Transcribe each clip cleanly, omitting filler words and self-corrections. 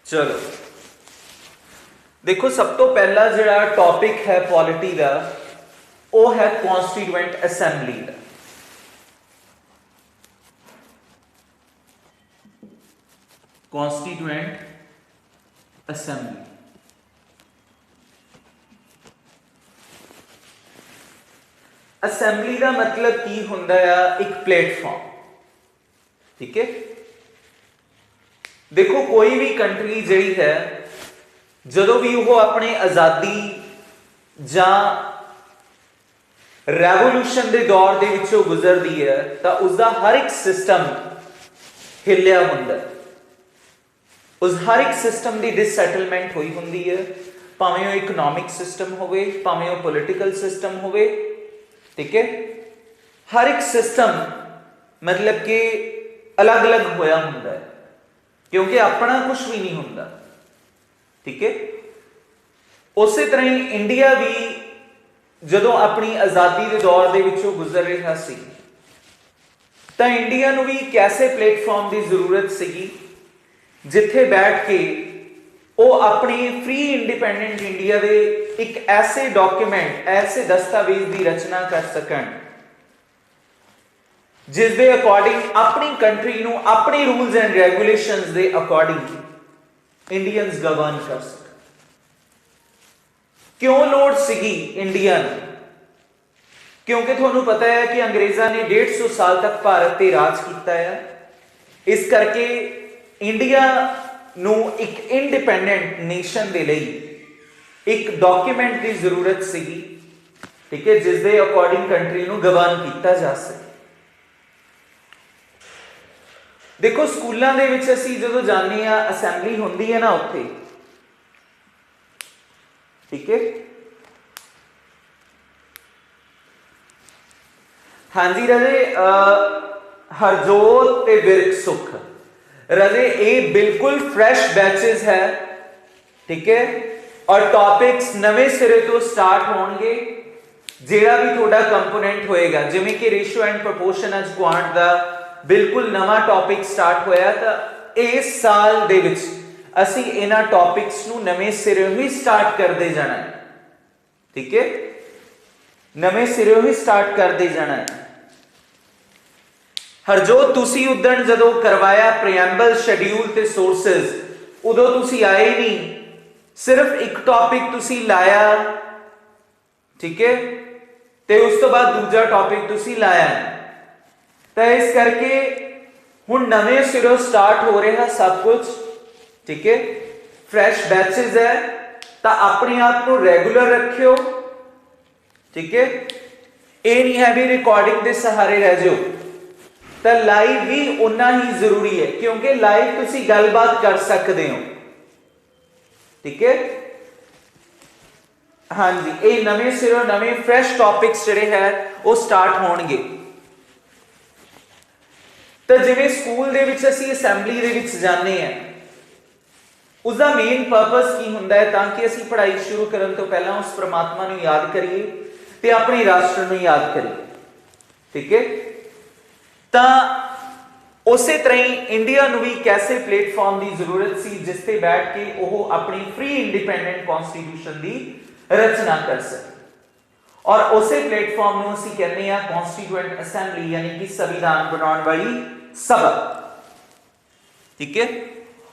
चलो देखो, सब तो पहला जिहड़ा टॉपिक है पॉलिटी का वो है कॉन्स्टिट्यूएंट असैंबली का। कॉन्स्टिट्यूएंट असैंबली असैंबली का मतलब की हुंदा है? एक प्लेटफॉर्म। ठीक है, देखो कोई भी कंट्री जिहड़ी है जदों भी वो अपने आज़ादी जां रैवोल्यूशन के दौर दे विचों गुजरती है तो उसका हर एक सिस्टम हिलिया हुंदा है, उस हर एक सिस्टम की डिससैटलमेंट हुई हुंदी है, भावें वो इकनॉमिक सिस्टम होवे, भावें वो पोलिटिकल सिस्टम होवे। ठीक है, हर एक सिस्टम मतलब कि अलग अलग होया हुंदा है, क्योंकि अपना कुछ भी नहीं हुंदा। ठीक है, उसी तरह ही इंडिया भी जदों अपनी आज़ादी के दौर के विचों गुजर रहा सी तो इंडिया नूं भी एक ऐसे प्लेटफॉर्म की जरूरत सी जिथे बैठ के वो अपनी फ्री इंडिपेंडेंट इंडिया के एक ऐसे डॉक्यूमेंट, ऐसे दस्तावेज की रचना कर सकन जिस दे अकॉर्डिंग अपनी कंट्री नूं अपने रूल्स एंड रेगुलेशंस के अकॉर्डिंग इंडियंस गवर्न कर सकन। क्यों लोड़ सीगी इंडिया नूं? क्योंकि तुहानूं पता है कि अंग्रेज़ां ने 150 साल तक भारत ते राज किया है, इस करके इंडिया नूं एक इंडिपेंडेंट नेशन दे लई एक डॉक्यूमेंट की जरूरत सीगी। ठीक है, जिस दे अकॉर्डिंग कंट्री नूं गवर्न किया जा सके। देखो स्कूलों दे विच असीं जदों जाने आ असैंबली हुंदी है ना उत्थे, ठीक है, हाँ जी राजे, हरजोत ते विरक सुख राजे ये बिल्कुल फ्रैश बैचेस है। ठीक है, और टॉपिक्स नवे सिरे तो स्टार्ट होंगे। जिहड़ा भी थोड़ा कंपोनेंट होएगा जिवें कि रेशियो एंड प्रोपोर्शन अज क्वांट दा बिल्कुल नवा टॉपिक स्टार्ट होया, तो इस साल दे विच असीं इन्हां टॉपिक्स नूं नवे सिरे ही स्टार्ट करते जाना है। ठीक है, नवे सिरे ही स्टार्ट करते जाना है। हरजोत तुसी उदण जदों करवाया प्रीएम्बल शेड्यूल ते सोर्सेस, उदों तुसी आए नहीं, सिर्फ एक टॉपिक तुसी लाया। ठीक है, ते उस तो बाद दूजा टॉपिक तुसी लाया, तो इस करके हुण नवे सिरों स्टार्ट हो रहा सब कुछ। ठीक है, फ्रैश बैचेस है, तो अपने आप को रेगुलर रखियो। ठीक है, ये नहीं है भी रिकॉर्डिंग के सहारे रह जाओ, तो लाइव भी उतना ही जरूरी है, क्योंकि लाइव तुसी गलबात कर सकते हो। ठीक है, हाँ जी, ये नवे सिरों नवे फ्रैश टॉपिक्स जिहड़े है वो स्टार्ट होणगे। तो जिवें स्कूल दे विच असीं असैंबली दे विच जाने हैं, उसका मेन पर्पस की हुंदा है ताकि असीं पढ़ाई शुरू करन तो पहला उस परमात्मा नूं याद करिए ते अपने राष्ट्र नूं याद करिए। ठीक है, तो उसे तरह ही इंडिया नूं भी कैसे प्लेटफॉर्म की जरूरत सी जिस ते बैठ के वो अपनी फ्री इंडिपेंडेंट कॉन्स्टिट्यूशन की रचना कर सके, और उसे प्लेटफॉर्म नूं असीं कहने आ कॉन्स्टिट्यूएंट असैंबली, यानी कि संविधान बनाने वाली सभा। ठीक है,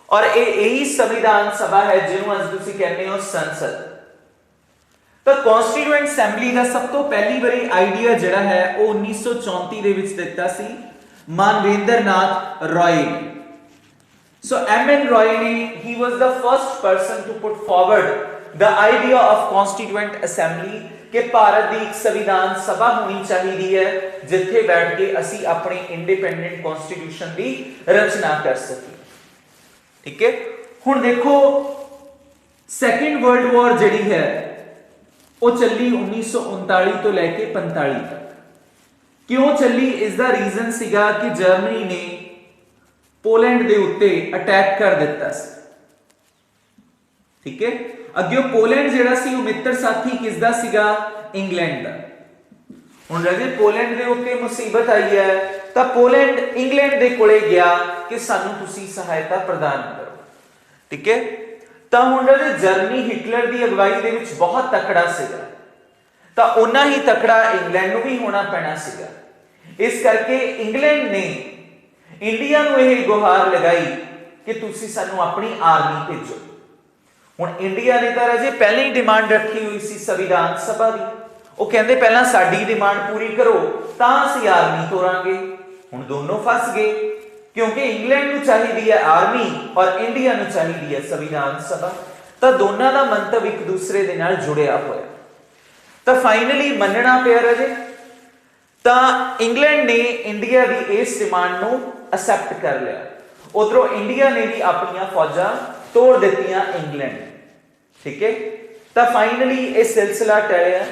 और यही संविधान सभा है जिन्हों अज तुसीं कहने हो संसद। तो कॉन्स्टिट्यूएंट असैंबली का सब तो पहली बारी आइडिया जिहड़ा है वो 1934 दे विच दिता सी मानवेंद्र नाथ रॉय ने। सो एम.एन. रॉय ने, he was the first person to put forward the idea of constituent assembly कि भारत की एक संविधान सभा होनी चाहिए है जिथे बैठ के असी अपने इंडिपेंडेंट कॉन्स्टिट्यूशन की रचना कर सके। ठीक है, हुण देखो सेकेंड वर्ल्ड वॉर जिहड़ी है वो चली 1939 तो लैके 45 तक। क्यों चली? इसका रीजन सीगा कि जर्मनी ने पोलैंड के उत्ते अटैक कर दिता। ठीक है, अगे पोलैंड जिहड़ा सी वो मित्र साथी किसदा सीगा? इंग्लैंड दा। हुण राजे पोलैंड के उत्ते मुसीबत आई है तो पोलैंड इंग्लैंड के कोले गया कि सानू तुसी सहायता प्रदान करो। ठीक है। ਤਾਂ ਹੁਣ ਜਿਹੜੇ ਜਰਮਨੀ ਹਿਟਲਰ ਦੀ ਅਗਵਾਈ ਦੇ ਵਿੱਚ ਬਹੁਤ ਤਕੜਾ ਸੀਗਾ, ਤਾਂ ਉਨਾ ਹੀ ਤਕੜਾ ਇੰਗਲੈਂਡ ਨੂੰ ਵੀ ਹੋਣਾ ਪੈਣਾ ਸੀਗਾ। ਇਸ ਕਰਕੇ ਇੰਗਲੈਂਡ ਨੇ ਇੰਡੀਆ ਨੂੰ ਇਹ ਗੁਹਾਰ ਲਗਾਈ ਕਿ ਤੁਸੀਂ ਸਾਨੂੰ ਆਪਣੀ ਆਰਮੀ ਭੇਜੋ। ਹੁਣ ਇੰਡੀਆ ਨੇ ਤਾਂ ਰਾਜੇ ਪਹਿਲਾਂ ਹੀ ਡਿਮਾਂਡ ਰੱਖੀ ਹੋਈ ਸੀ ਸੰਵਿਧਾਨ ਸਭਾ ਦੀ, ਉਹ ਕਹਿੰਦੇ ਪਹਿਲਾਂ ਸਾਡੀ ਡਿਮਾਂਡ ਪੂਰੀ ਕਰੋ ਤਾਂ ਅਸੀਂ ਆਰਮੀ ਤੋਰਾਂਗੇ। ਹੁਣ ਦੋਨੋਂ ਫਸ ਗਏ, क्योंकि इंग्लैंड ਨੂੰ ਚਾਹੀਦੀ ਹੈ ਆਰਮੀ ਔਰ ਇੰਡੀਆ ਨੂੰ ਚਾਹੀਦੀ ਹੈ ਸੰਵਿਧਾਨ ਸਭਾ, ਤਾਂ ਦੋਨਾਂ ਦਾ ਮੰਤਵ ਇੱਕ ਦੂਸਰੇ ਦੇ ਨਾਲ ਜੁੜਿਆ ਹੋਇਆ। ਤਾਂ ਫਾਈਨਲੀ ਮੰਨਣਾ ਪਿਆ ਰਾਜੇ, ਤਾਂ ਇੰਗਲੈਂਡ ਨੇ ਇੰਡੀਆ ਦੀ ਇਸ ਡਿਮਾਂਡ ਨੂੰ ਅਸੈਪਟ ਕਰ ਲਿਆ। ਉਧਰੋਂ ਇੰਡੀਆ ਨੇ ਵੀ ਆਪਣੀਆਂ ਫੌਜਾਂ ਤੋੜ ਦਿੱਤੀਆਂ ਇੰਗਲੈਂਡ, ਠੀਕ ਹੈ। ਤਾਂ ਫਾਈਨਲੀ ਇਹ ਸਿਲਸਿਲਾ ਟਲਿਆ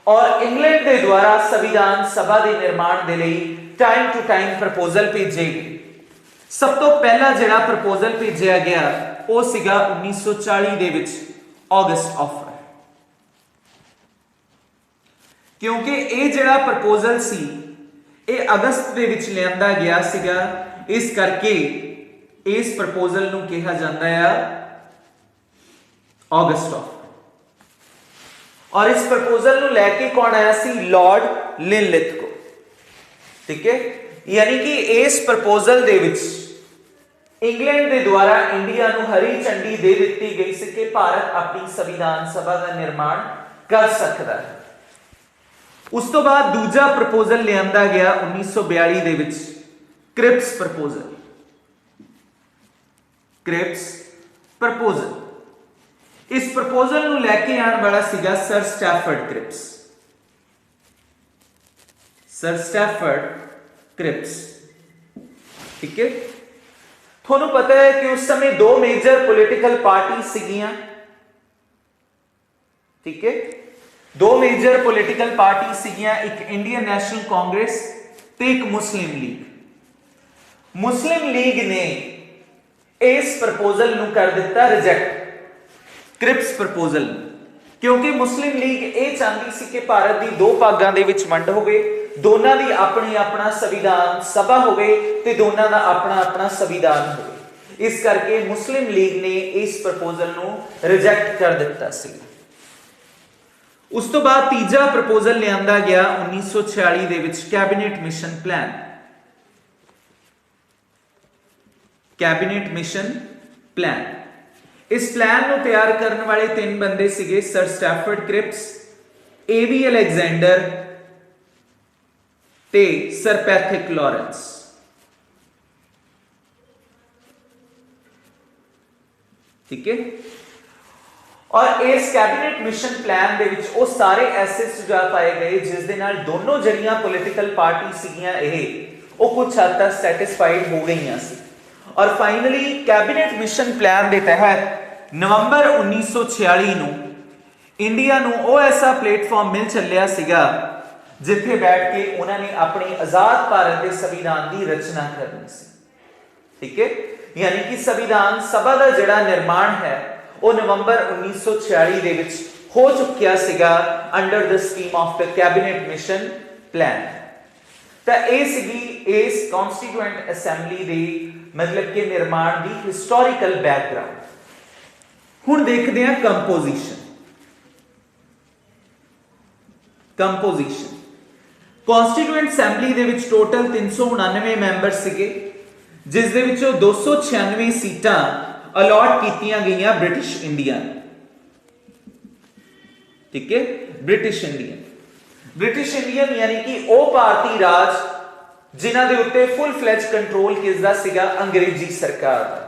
ਔਰ ਇੰਗਲੈਂਡ ਦੇ ਦੁਆਰਾ ਸੰਵਿਧਾਨ ਸਭਾ ਦੇ ਨਿਰਮਾਣ ਦੇ ਲਈ ਟਾਈਮ ਟੂ ਟਾਈਮ ਪ੍ਰਪੋਜ਼ਲ ਭੇਜੇ ਗਏ। ਸਭ ਤੋਂ ਪਹਿਲਾ ਜਿਹੜਾ ਪ੍ਰਪੋਜ਼ਲ ਭੇਜਿਆ ਗਿਆ ਉਹ ਸੀਗਾ 1940 ਦੇ ਵਿੱਚ ਅਗਸਟ ਆਫਰ, ਕਿਉਂਕਿ ਇਹ ਜਿਹੜਾ ਪ੍ਰਪੋਜ਼ਲ ਸੀ ਇਹ ਅਗਸਤ ਦੇ ਵਿੱਚ ਲਿਆਂਦਾ ਗਿਆ ਸੀਗਾ, ਇਸ ਕਰਕੇ ਇਸ ਪ੍ਰਪੋਜ਼ਲ ਨੂੰ ਕਿਹਾ ਜਾਂਦਾ ਹੈ ਅਗਸਟ ਆਫਰ। ਔਰ ਇਸ ਪ੍ਰਪੋਜ਼ਲ ਨੂੰ ਲੈ ਕੇ ਕੌਣ ਆਇਆ ਸੀ? ਲਾਰਡ ਲਿਨਲਿਥਗੋ, ਠੀਕ ਹੈ। ਯਾਨੀ ਕਿ ਇਸ ਪ੍ਰਪੋਜ਼ਲ ਦੇ ਵਿੱਚ ਇੰਗਲੈਂਡ ਦੇ ਦੁਆਰਾ ਇੰਡੀਆ ਨੂੰ ਹਰੀ ਝੰਡੀ ਦੇ ਦਿੱਤੀ ਗਈ ਸੀ ਕਿ ਭਾਰਤ ਆਪਣੀ ਸੰਵਿਧਾਨ ਸਭਾ ਦਾ ਨਿਰਮਾਣ ਕਰ ਸਕਦਾ ਹੈ। ਉਸ ਤੋਂ ਬਾਅਦ ਦੂਜਾ ਪ੍ਰਪੋਜ਼ਲ ਲਿਆਂਦਾ ਗਿਆ 1942 ਦੇ ਵਿੱਚ, ਕ੍ਰਿਪਸ ਪ੍ਰਪੋਜ਼ਲ। ਕ੍ਰਿਪਸ ਪ੍ਰਪੋਜ਼ਲ, ਇਸ ਪ੍ਰਪੋਜ਼ਲ ਨੂੰ ਲੈ ਕੇ ਆਉਣ ਵਾਲਾ ਸੀਗਾ ਸਰ ਸਟੈਫਰਡ ਕ੍ਰਿਪਸ। ਸਰ ਸਟੈਫਰਡ ਕ੍ਰਿਪਸ, ਠੀਕ ਹੈ। ਤੁਹਾਨੂੰ ਪਤਾ ਹੈ ਕਿ ਉਸ ਸਮੇਂ ਦੋ ਮੇਜਰ ਪੋਲੀਟੀਕਲ ਪਾਰਟੀ ਸੀਗੀਆਂ, ਠੀਕ ਹੈ। ਦੋ ਮੇਜਰ ਪੋਲੀਟੀਕਲ ਪਾਰਟੀ ਸੀਗੀਆਂ, ਇੱਕ ਇੰਡੀਅਨ ਨੈਸ਼ਨਲ ਕਾਂਗਰਸ ਤੇ ਇੱਕ ਮੁਸਲਿਮ ਲੀਗ। ਮੁਸਲਿਮ ਲੀਗ ਨੇ ਇਸ ਪ੍ਰਪੋਜ਼ਲ ਨੂੰ ਕਰ ਦਿੱਤਾ ਰਿਜੈਕਟ, ਕ੍ਰਿਪਸ ਪ੍ਰਪੋਜ਼ਲ, ਕਿਉਂਕਿ ਮੁਸਲਿਮ ਲੀਗ ਇਹ ਚਾਹੁੰਦੀ ਸੀ ਕਿ ਭਾਰਤ ਦੀ ਦੋ ਭਾਗਾਂ ਦੇ ਵਿੱਚ ਵੰਡ ਹੋਵੇ, ਦੋਨਾਂ ਦੀ ਆਪਣੀ ਆਪਣਾ ਸੰਵਿਧਾਨ ਸਭਾ ਹੋਵੇ ਤੇ ਦੋਨਾਂ ਦਾ ਆਪਣਾ ਆਪਣਾ ਸੰਵਿਧਾਨ ਹੋਵੇ। ਇਸ ਕਰਕੇ ਮੁਸਲਿਮ ਲੀਗ ਨੇ ਇਸ ਪ੍ਰਪੋਜ਼ਲ ਨੂੰ ਰਿਜੈਕਟ ਕਰ ਦਿੱਤਾ ਸੀ। ਉਸ ਤੋਂ ਬਾਅਦ ਤੀਜਾ ਪ੍ਰਪੋਜ਼ਲ ਲਿਆਂਦਾ ਗਿਆ 1946 ਦੇ ਵਿੱਚ, cabinet mission plan. Cabinet mission plan, ਇਸ ਪਲਾਨ ਨੂੰ ਤਿਆਰ ਕਰਨ ਵਾਲੇ ਤਿੰਨ ਬੰਦੇ ਸੀਗੇ, ਸਰ ਸਟੈਫਰਡ ਕ੍ਰਿਪਸ, ਏਵੀ ਅਲੈਗਜ਼ੈਂਡਰ ਤੇ ਸਰ ਪੈਥਿਕ ਲਾਰੈਂਸ, ਠੀਕ ਹੈ। ਔਰ ਇਸ ਕੈਬਨਿਟ ਮਿਸ਼ਨ ਪਲਾਨ ਦੇ ਵਿੱਚ ਉਹ ਸਾਰੇ ਐਸੇ ਸੁਝਾਅ ਪਾਏ ਗਏ ਜਿਸ ਦੇ ਨਾਲ ਦੋਨੋਂ ਜਿਹੜੀਆਂ ਪੋਲੀਟੀਕਲ ਪਾਰਟੀ ਸੀਗੀਆਂ ਉਹ ਕੁਝ ਹੱਦ ਤੱਕ ਸੈਟੀਸਫਾਈਡ ਹੋ ਗਈਆਂ ਸੀ। ਔਰ ਫਾਈਨਲੀ ਕੈਬਨਿਟ ਮਿਸ਼ਨ ਪਲਾਨ ਦੇ ਤਹਿਤ ਨਵੰਬਰ 1946 ਨੂੰ ਇੰਡੀਆ ਨੂੰ ਉਹ ਐਸਾ ਪਲੇਟਫਾਰਮ ਮਿਲ ਚੱਲਿਆ ਸੀਗਾ ਜਿੱਥੇ ਬੈਠ ਕੇ ਉਹਨਾਂ ਨੇ ਆਪਣੀ ਆਜ਼ਾਦ ਭਾਰਤ ਦੇ ਸੰਵਿਧਾਨ ਦੀ ਰਚਨਾ ਕਰਨੀ ਸੀ, ਠੀਕ ਹੈ। ਯਾਨੀ ਕਿ ਸੰਵਿਧਾਨ ਸਭਾ ਦਾ ਜਿਹੜਾ ਨਿਰਮਾਣ ਹੈ ਉਹ ਨਵੰਬਰ 1946 ਦੇ ਵਿੱਚ ਹੋ ਚੁੱਕਿਆ ਸੀਗਾ under the scheme of the cabinet mission plan. ਤਾਂ ਇਹ ਸੀਗੀ ਇਸ ਕਨਸਟੀਟਿਊਐਂਟ ਅਸੈਂਬਲੀ ਦੇ ਮਤਲਬ ਕਿ ਨਿਰਮਾਣ ਦੀ ਹਿਸਟੋਰੀਕਲ ਬੈਕਗ੍ਰਾਉਂਡ। ਹੁਣ ਦੇਖਦੇ ਹਾਂ ਕੰਪੋਜੀਸ਼ਨ। ਕੰਪੋਜੀਸ਼ਨ ਕਨਸਟੀਟਿਊਐਂਟ ਅਸੈਂਬਲੀ ਦੇ ਵਿੱਚ ਟੋਟਲ 399 ਮੈਂਬਰ ਸੀਗੇ, ਜਿਸ ਦੇ ਵਿੱਚੋਂ 296 ਸੀਟਾਂ ਅਲਾਟ ਕੀਤੀਆਂ ਗਈਆਂ ਬ੍ਰਿਟਿਸ਼ ਇੰਡੀਆ ਨੂੰ, ਠੀਕ ਹੈ। ਬ੍ਰਿਟਿਸ਼ ਇੰਡੀਅਨ ਯਾਨੀ ਕਿ ਉਹ ਭਾਰਤੀ ਰਾਜ ਜਿਨ੍ਹਾਂ ਦੇ ਉੱਤੇ ਫੁੱਲ ਫਲੈਜ ਕੰਟਰੋਲ ਕਿਸਦਾ ਸੀਗਾ ਅੰਗਰੇਜ਼ੀ ਸਰਕਾਰ ਦਾ।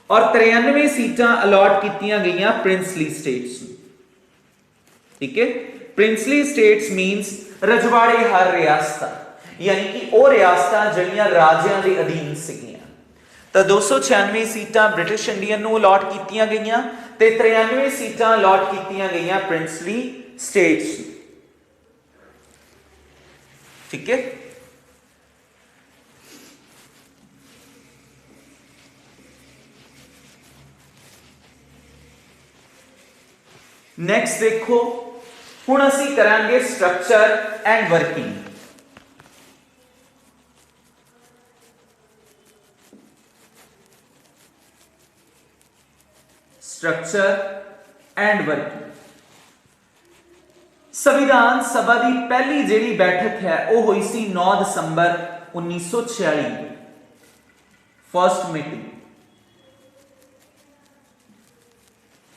ਔਰ 93 ਸੀਟਾਂ ਅਲਾਟ ਕੀਤੀਆਂ ਗਈਆਂ ਪ੍ਰਿੰਸਲੀ ਸਟੇਟਸ ਨੂੰ, ਠੀਕ ਹੈ। ਪ੍ਰਿੰਸਲੀ ਸਟੇਟਸ ਮੀਨਸ ਰਜਵਾੜੇ ਹਰ ਰਿਆਸਤਾਂ, ਯਾਨੀ ਕਿ ਉਹ ਰਿਆਸਤਾਂ ਜਿਹੜੀਆਂ ਰਾਜਿਆਂ ਦੇ ਅਧੀਨ ਸੀਗੀਆਂ। ਤਾਂ 296 ਸੀਟਾਂ ਬ੍ਰਿਟਿਸ਼ ਇੰਡੀਅਨ ਨੂੰ ਅਲਾਟ ਕੀਤੀਆਂ ਗਈਆਂ ਤੇ 93 ਸੀਟਾਂ ਅਲਾਟ ਕੀਤੀਆਂ ਗਈਆਂ ਪ੍ਰਿੰਸਲੀ ਸਟੇਟਸ ਨੂੰ, ਠੀਕ ਹੈ। ਨੈਕਸਟ ਦੇਖੋ, ਹੁਣ ਅਸੀਂ ਕਰਾਂਗੇ structure and working. Structure and working. संविधान सभा की पहली जिहड़ी बैठक है वो हुई सी 9 दिसंबर 1946 फर्स्ट मीटिंग।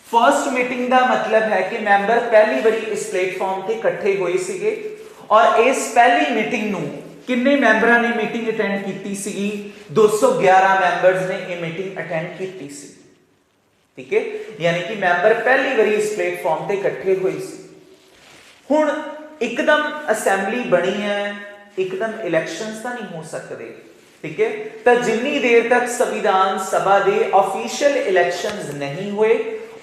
फर्स्ट मीटिंग का मतलब है कि मैंबर पहली बारी इस प्लेटफॉर्म ते इकट्ठे हुए सीगे और इस पहली मीटिंग नूं किन्ने मैंबरां ने मीटिंग अटेंड कीती सीगी? 211 मैंबर्स ने ये मीटिंग अटेंड कीती सी। ठीक है, यानी कि मैंबर पहली बारी इस प्लेटफॉर्म ते इकट्ठे हुए सी। हुण एकदम असेंबली बनी है, एकदम इलैक्शंस तां नहीं हो सकते। ठीक है, तो जिन्नी देर तक संविधान सभा के ऑफिशियल इलैक्शंस नहीं हुए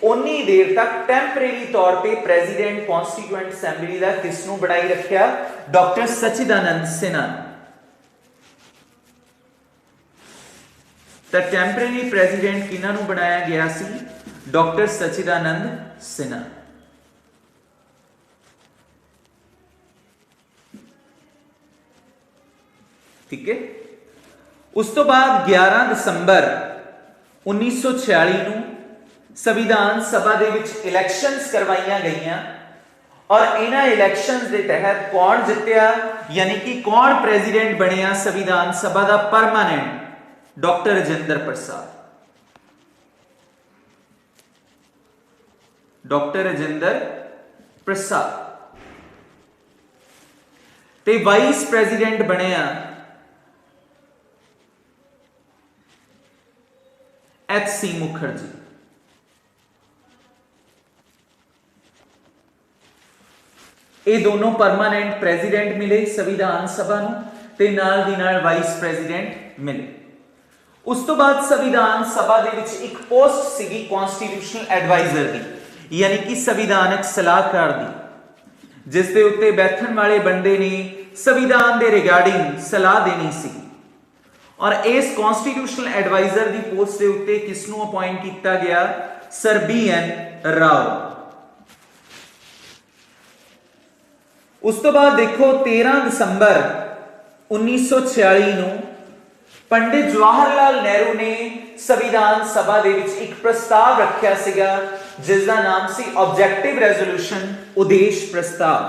उन्नी देर तक टैंपरेरी तौर पे प्रेसिडेंट कॉन्स्टिट्यूएंट असेंबली का किसनू बनाई रखिया? डॉक्टर सचिदानंद सिन्हा। तो टैंपरेरी प्रेसिडेंट किन्हां नू बनाया गया सी? डॉक्टर सचिदानंद सिन्हा। ठीक है, उस तो बाद 11 दिसंबर 1946 नू संविधान सभा दे विच इलैक्शंस करवाईयां गईयां और इन्हां इलैक्शंस दे तहत कौन जितया, यानी कि कौन प्रेसिडेंट बनिया संविधान सभा का permanent? Doctor Rajendra Prasad. Doctor Rajendra प्रसाद। ते वाइस प्रेसिडेंट बनिया एच.सी. मुखर्जी। ये दोनों परमानेंट प्रेसिडेंट मिले संविधान सभा नूं ते नाल दी नाल वाइस प्रेसिडेंट मिले। उस तो बाद संविधान सभा दे विच एक पोस्ट सीगी कॉन्स्टिट्यूशनल एडवाइजर दी, यानी कि संविधानक सलाहकार दी, जिस दे उत्ते बैठण वाले बंदे ने संविधान दे रिगार्डिंग सलाह देनी सी। और इस कॉन्स्टिट्यूशनल एडवाइजर दी पोस्ट दे उत्ते किसनू अपॉइंट किया गया? Sir B N. राव। उस तो बाद देखो 13 दिसंबर 1946 नूं पंडित जवाहरलाल नेहरू ने संविधान सभा दे विच एक प्रस्ताव रखिया सीगा जिसका नाम सी ऑब्जेक्टिव रेजोल्यूशन, उद्देश प्रस्ताव।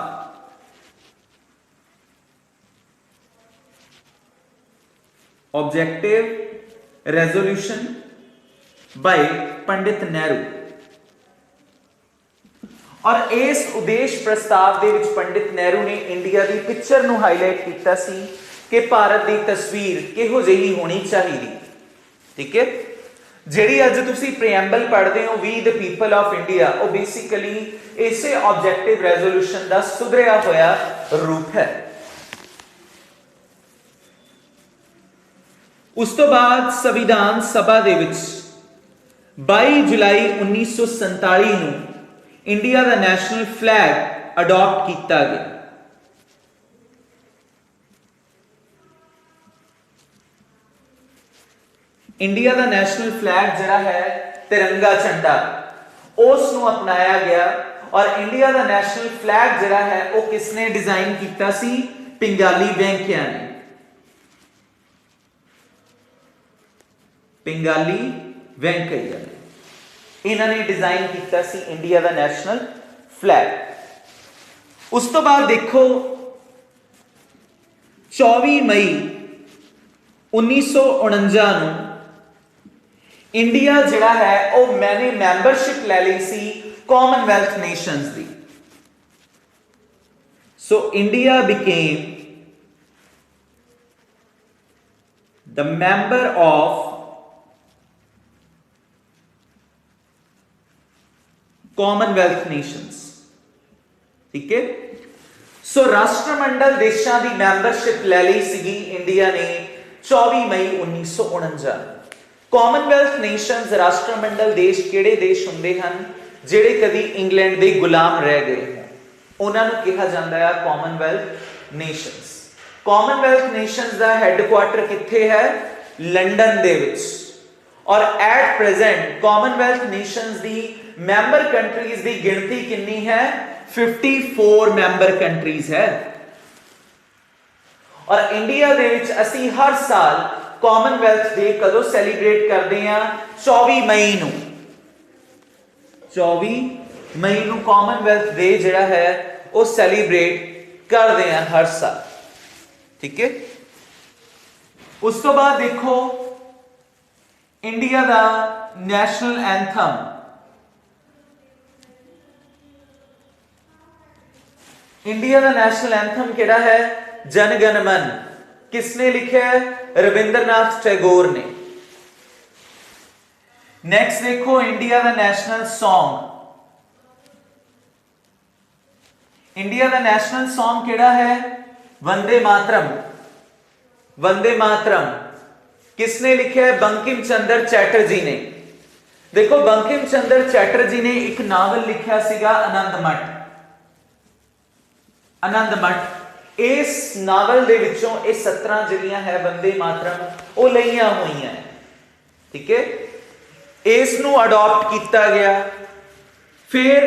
Objective resolution bye Pandit Nehru. और इस उद्देश प्रस्ताव दे विच पंडित नेहरू ने इंडिया की पिक्चर नूं हाईलाइट किया सी कि भारत की तस्वीर किहो जिही होनी चाहिए। ठीक है, जिहड़ी अज तुसीं प्रीएम्बल पढ़ते हो we the people of India, वो बेसिकली इसे ऑब्जेक्टिव रेजोल्यूशन का सुधरिया होया रूप है। उस तो बाद संविधान सभा दे विच 22 जुलाई 1947 नूं इंडिया का नैशनल फ्लैग अडॉप्ट किया गया। इंडिया का नैशनल फ्लैग जिहड़ा है तिरंगा झंडा, उस नूं अपनाया गया। और इंडिया का नैशनल फ्लैग जिहड़ा है वो किसने डिजाइन किया सी? पिंगाली वेंकैया ने। पिंगाली वेंकैया ने इन्होंने डिजाइन किया सी इंडिया का नैशनल फ्लैग। उस तो बाद देखो 24 मई 1949 नूं इंडिया जिहड़ा है वो मैंने मैंबरशिप ले ली सी कॉमनवेल्थ नेशंस दी। So India became the member of commonwealth nations. ठीक है, सो राष्ट्रमंडल देशों की मैंबरशिप ले ली सी इंडिया ने 24 मई 1949। कॉमनवेल्थ नेशंस राष्ट्रमंडल देश किहड़े देश हुंदे हन जिहड़े कदी इंग्लैंड दे गुलाम रह गए हों, उन्हां नूं कहा जांदा है कॉमनवेल्थ नेशंस। कॉमनवेल्थ नेशंस का हैडक्वार्टर कित्थे है? लंडन दे विच। और at present Commonwealth nations the member countries की गिनती कितनी है? 54 मैंबर कंट्रीज है। और इंडिया दे विच असी हर साल कॉमनवेल्थ डे कदों सैलीब्रेट करते हैं? 24 मई नूं। 24 ਮਈ ਨੂੰ ਕਾਮਨਵੈਲਥ ਡੇ ਜਿਹੜਾ ਹੈ ਉਹ ਸੈਲੀਬ੍ਰੇਟ ਕਰਦੇ ਆ ਹਰ ਸਾਲ। ਠੀਕ ਹੈ। ਉਸ ਤੋਂ ਬਾਅਦ ਦੇਖੋ ਇੰਡੀਆ ਦਾ ਨੈਸ਼ਨਲ ਐਂਥਮ, इंडिया का नेशनल एंथम केड़ा है? जन गण मन। किसने लिखा है? रविंद्रनाथ टैगोर ने। नेक्स्ट देखो इंडिया का नेशनल सॉन्ग, इंडिया का नेशनल सॉन्ग केड़ा है? वंदे मातरम। वंदे मातरम किसने लिखा है? बंकिम चंद्र चैटर्जी ने। देखो बंकिम चंद्र चैटर्जी ने एक नावल लिखा सीगा आनंद मठ। आनंद मठ इस नावल दे विचों ये 17 ਜਿਹੜੀਆਂ है वंदे मातरम ਉਹ ਲਈਆਂ ਹੋਈਆਂ ਹੈ। ठीक है। ਇਸ ਨੂੰ ਅਡਾਪਟ ਕੀਤਾ ਗਿਆ। ਫਿਰ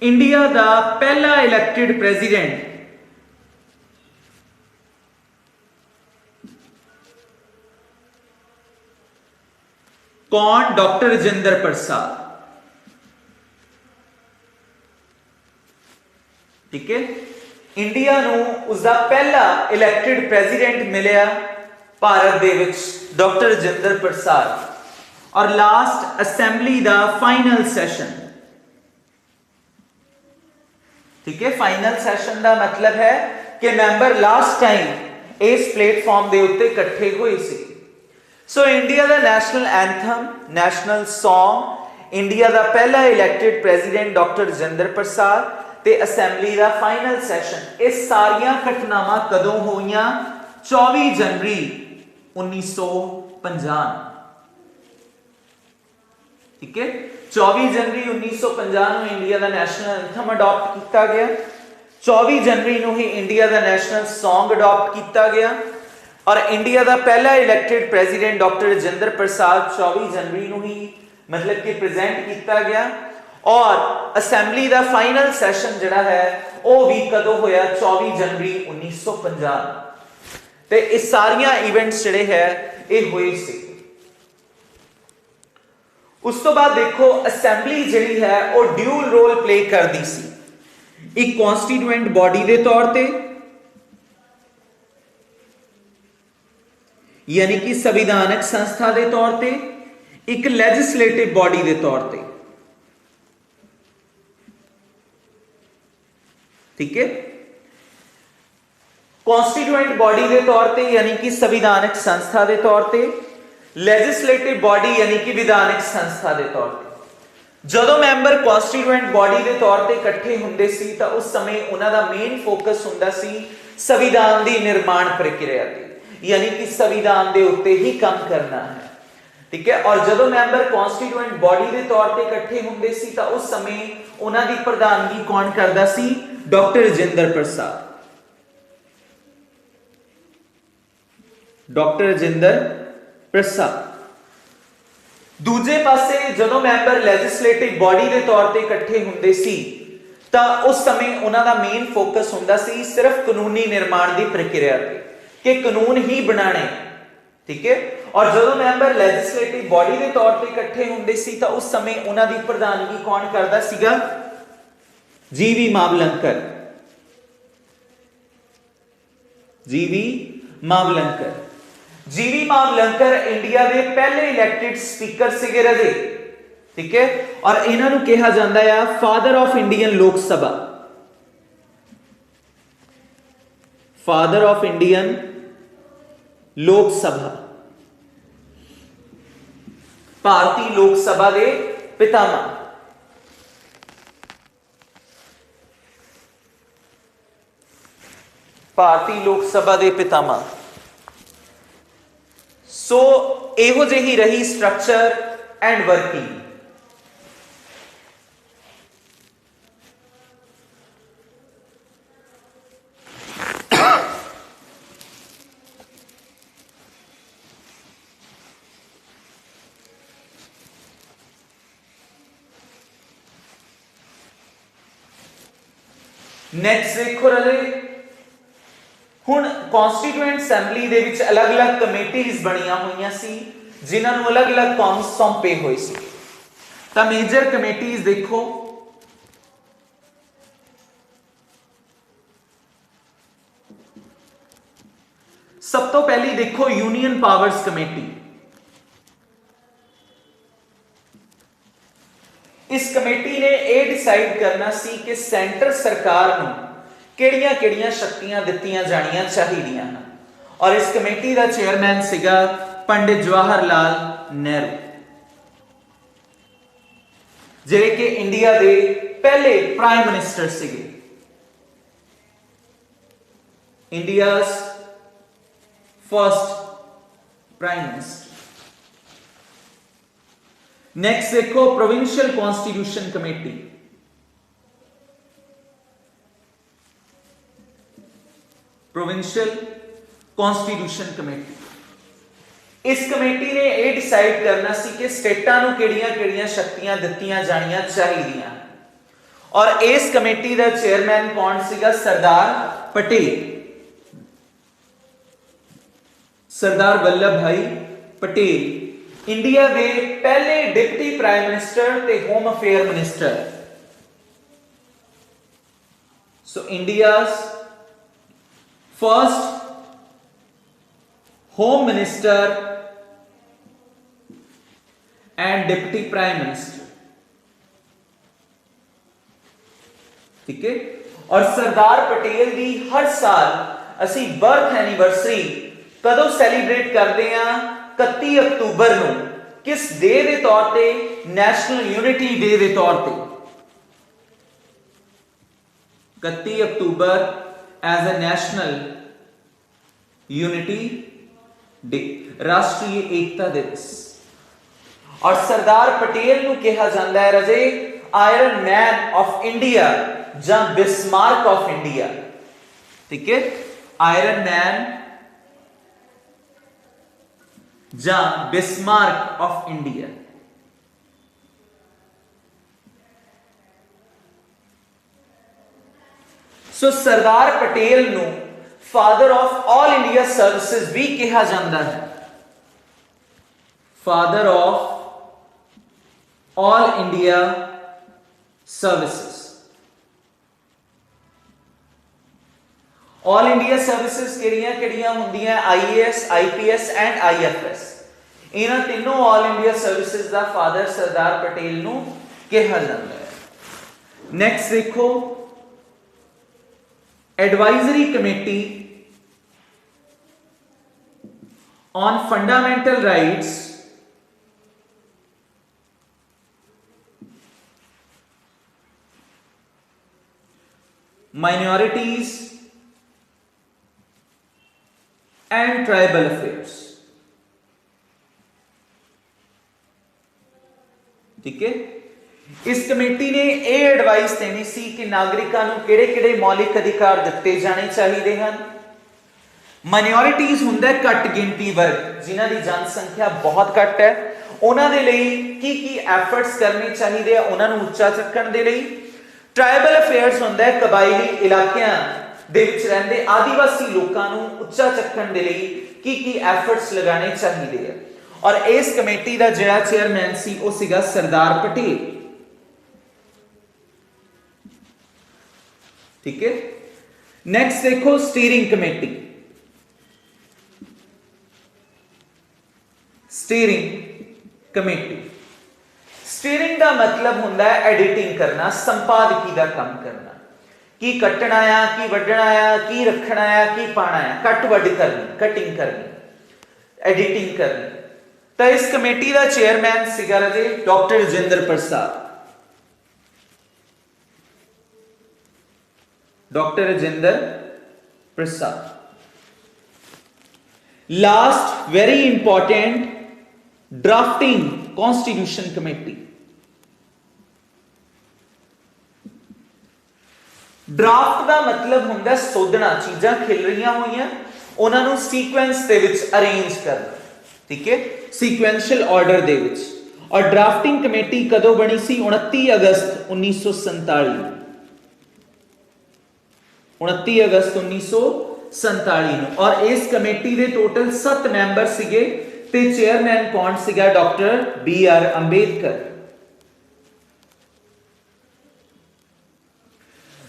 ਇੰਡੀਆ ਦਾ ਪਹਿਲਾ ਇਲੈਕਟਿਡ ਪ੍ਰੈਜ਼ੀਡੈਂਟ कौन? डॉक्टर राजेंद्र प्रसाद। ठीक है। इंडिया ਨੂੰ ਉਸਦਾ ਪਹਿਲਾ ਇਲੈਕਟਿਡ ਪ੍ਰੈਜ਼ੀਡੈਂਟ ਮਿਲਿਆ ਭਾਰਤ ਦੇ ਵਿੱਚ ਡਾਕਟਰ ਰਾਜਿੰਦਰ ਪ੍ਰਸਾਦ। ਔਰ ਲਾਸਟ ਅਸੈਂਬਲੀ ਦਾ ਫਾਈਨਲ ਸੈਸ਼ਨ। ਠੀਕ ਹੈ। ਫਾਈਨਲ ਸੈਸ਼ਨ ਦਾ ਮਤਲਬ ਹੈ ਕਿ ਮੈਂਬਰ ਲਾਸਟ ਟਾਈਮ ਇਸ ਪਲੇਟਫਾਰਮ ਦੇ ਉੱਤੇ ਇਕੱਠੇ ਹੋਏ ਸੀ। ਸੋ ਇੰਡੀਆ ਦਾ national anthem, national song, India ਦਾ ਪਹਿਲਾ elected president doctor Rajendra Prasad ਤੇ ਅਸੈਂਬਲੀ ਦਾ ਫਾਈਨਲ ਸੈਸ਼ਨ, ਇਹ ਸਾਰੀਆਂ ਘਟਨਾਵਾਂ ਕਦੋਂ ਹੋਈਆਂ? 24 ਜਨਵਰੀ 1950। ਠੀਕ ਹੈ। 24 ਜਨਵਰੀ 1950 ਨੂੰ ਇੰਡੀਆ ਦਾ ਨੈਸ਼ਨਲ ਐਂਥਮ ਅਡਾਪਟ ਕੀਤਾ ਗਿਆ। 24 ਜਨਵਰੀ ਨੂੰ ਹੀ ਇੰਡੀਆ ਦਾ ਨੈਸ਼ਨਲ ਸੌਂਗ ਅਡਾਪਟ ਕੀਤਾ ਗਿਆ। ਔਰ ਇੰਡੀਆ ਦਾ ਪਹਿਲਾ ਇਲੈਕਟਿਡ ਪ੍ਰੈਜ਼ੀਡੈਂਟ ਡਾਕਟਰ ਰਾਜਿੰਦਰ ਪ੍ਰਸਾਦ 24 ਜਨਵਰੀ ਨੂੰ ਹੀ मतलब कि प्रेजेंट किया गया। और असैंबली का फाइनल सैशन जिहड़ा है वह भी कदों होया? 24 जनवरी 1950। ते इस सारियां इवेंट्स जिहड़े है ये हुए सी। उस तो बाद देखो असैंबली जिहड़ी है वो ड्यूल रोल प्ले करती सी, एक कॉन्स्टिट्यूएंट बॉडी के तौर पर, यानी कि संविधानक संस्था के तौर पर, एक लैजिस्लेटिव बॉडी के तौर पर। ठीक है। कॉन्स्टिट्यूएंट बॉडी के तौर पर यानी कि संविधानक संस्था के तौर पर, लैजिस्लेटिव बॉडी यानी कि विधानक संस्था के तौर पर। जदों मैंबर कॉन्स्टिट्यूएंट बॉडी के तौर पर इकट्ठे हुंदे सी तां उस समय उन्हां दा मेन फोकस हुंदा सी संविधान की निर्माण प्रक्रिया ते, यानी कि संविधान के उत्ते ही काम करना है। ठीक है। और जदों मैंबर कॉन्स्टिट्यूएंट बॉडी के तौर पर इकट्ठे हुंदे सी तां उस समय उन्हां दी प्रधानगी कौन करदा सी? डॉक्टर राजेंद्र प्रसाद। डॉक्टर राजेंद्र प्रसाद। दूजे पासे जदों मैंबर लैजिस्लेटिव बॉडी के तौर पर इकट्ठे हुंदे सी तां उस समय उन्हां दा मेन फोकस हुंदा सी सिर्फ कानूनी निर्माण की प्रक्रिया ते कि कानून ही बनाने। ठीक है। और जदों मैंबर लैजिस्लेटिव बॉडी के तौर पर इकट्ठे हुंदे सी तां उस समय उन्हां दी प्रधानगी कौन करदा सीगा? जीवी मावलंकर। जीवी मावलंकर। जीवी मावलंकर इंडिया के पहले इलैक्टेड स्पीकर सिगे रहे। ठीक है। और इन्हां नूं कहा जांदा है फादर ऑफ इंडियन लोक सभा। फादर ऑफ इंडियन लोक सभा, भारतीय लोक सभा के पितामह। भारतीय लोक सभा के पितामह। सो इहो जिही रही स्ट्रक्चर एंड वर्किंग। नैक्सट देखो रहे हुण कॉन्स्टिट्यूएंट असैंबली दे विच अलग अलग कमेटीज बनिया हुई सी जिन्हां नूं अलग अलग काम सौंपे हुए सी। तो मेजर कमेटीज देखो, सब तो पहली देखो यूनियन पावर्स कमेटी। इस कमेटी ने यह डिसाइड करना सी कि सेंटर सरकार नूं किहड़ियां-किहड़ियां शक्तियां दित्तियां जाणियां चाहीदियां हैं, और इस कमेटी का चेयरमैन सीगा पंडित जवाहर लाल नेहरू, जिहड़े कि इंडिया के पहले प्राइम मिनिस्टर सीगे। India's first prime minister. Next देखो provincial constitution committee. Provincial constitution committee, इस कमेटी ने यह डिसाइड करना सी कि स्टेटां नूं किहड़ियां-किहड़ियां शक्तियां दित्तियां जाणियां चाहीदियां, और इस कमेटी का चेयरमैन कौन सीगा? सरदार पटेल, सरदार वल्लभ भाई पटेल, इंडिया के पहले डिप्टी प्राइम मिनिस्टर ते home affair minister. So India's first home minister and deputy prime minister, ठीक है। और सरदार पटेल की हर साल असी बर्थ एनिवर्सरी कदों सैलीब्रेट करते हैं? 31 अक्तूबर नूं। किस डे के तौर पर? नेशनल यूनिटी डे के तौर पर। 31 अक्तूबर as a national unity day, राष्ट्रीय एकता दिवस। और सरदार पटेल नूं कहा जाता है रजे आयरन मैन ऑफ इंडिया या बिस्मार्क ऑफ इंडिया, ठीक है। आयरन मैन या Bismarck of India. So Sardar Patel नूं father of all India services भी कहा जाता है। Father of all India services. All India services किहड़ियां होंदियां? IAS, IPS and IFS। इन्हां तीनों ऑल इंडिया सर्विसेज का फादर सरदार पटेल नूं कहा जाता है। नेक्स्ट देखो advisory committee on fundamental rights minorities and tribal affairs, ठीक है। इस कमेटी ने यह एडवाइस देनी सी कि नागरिकों को किहड़े-किहड़े मौलिक अधिकार दिते जाने चाहिए हैं। माइनॉरिटीज हुंदा है घट गिनती वर्ग, जिन्हां दी जनसंख्या बहुत घट है, उन्हां दे लई की एफर्ट्स करने चाहिए उन्हां नूं उच्चा चुकण दे लई। ट्राइबल अफेयर्स हुंदा है कबायली इलाकिਆਂ दे विच रहिंदे आदिवासी लोकां नूं उच्चा चुकण दे लई की एफर्ट्स लगाने चाहिए है। और इस कमेटी का जिहड़ा चेयरमैन सी वो सीगा सरदार पटेल, ठीक है। नेक्स्ट देखो steering committee. Steering committee, steering का मतलब हुंदा है एडिटिंग करना, संपादकी का काम करना, की कटना आ, की वड्डना आ, की रखना आ, की पाना आ, कट वड करनी, कटिंग करनी, एडिटिंग करनी। तो इस कमेटी का चेयरमैन सीगा राजे doctor Rajendra Prasad. Doctor Rajendra Prasad. Last very important drafting constitution committee. Draft का मतलब हुंदा सोधना, चीज़ां खिल रही हुई उन्होंने सीक्वेंस दे विच अरेंज करना, ठीक है, सीक्वेंशियल ऑर्डर दे विच। और ड्राफ्टिंग कमेटी कदों बनी सी? 29 अगस्त 1947। 29 अगस्त 1947। और इस कमेटी के टोटल 7 मैंबर सीगे ते चेयरमैन कौन सीगा? Doctor BR Ambedkar.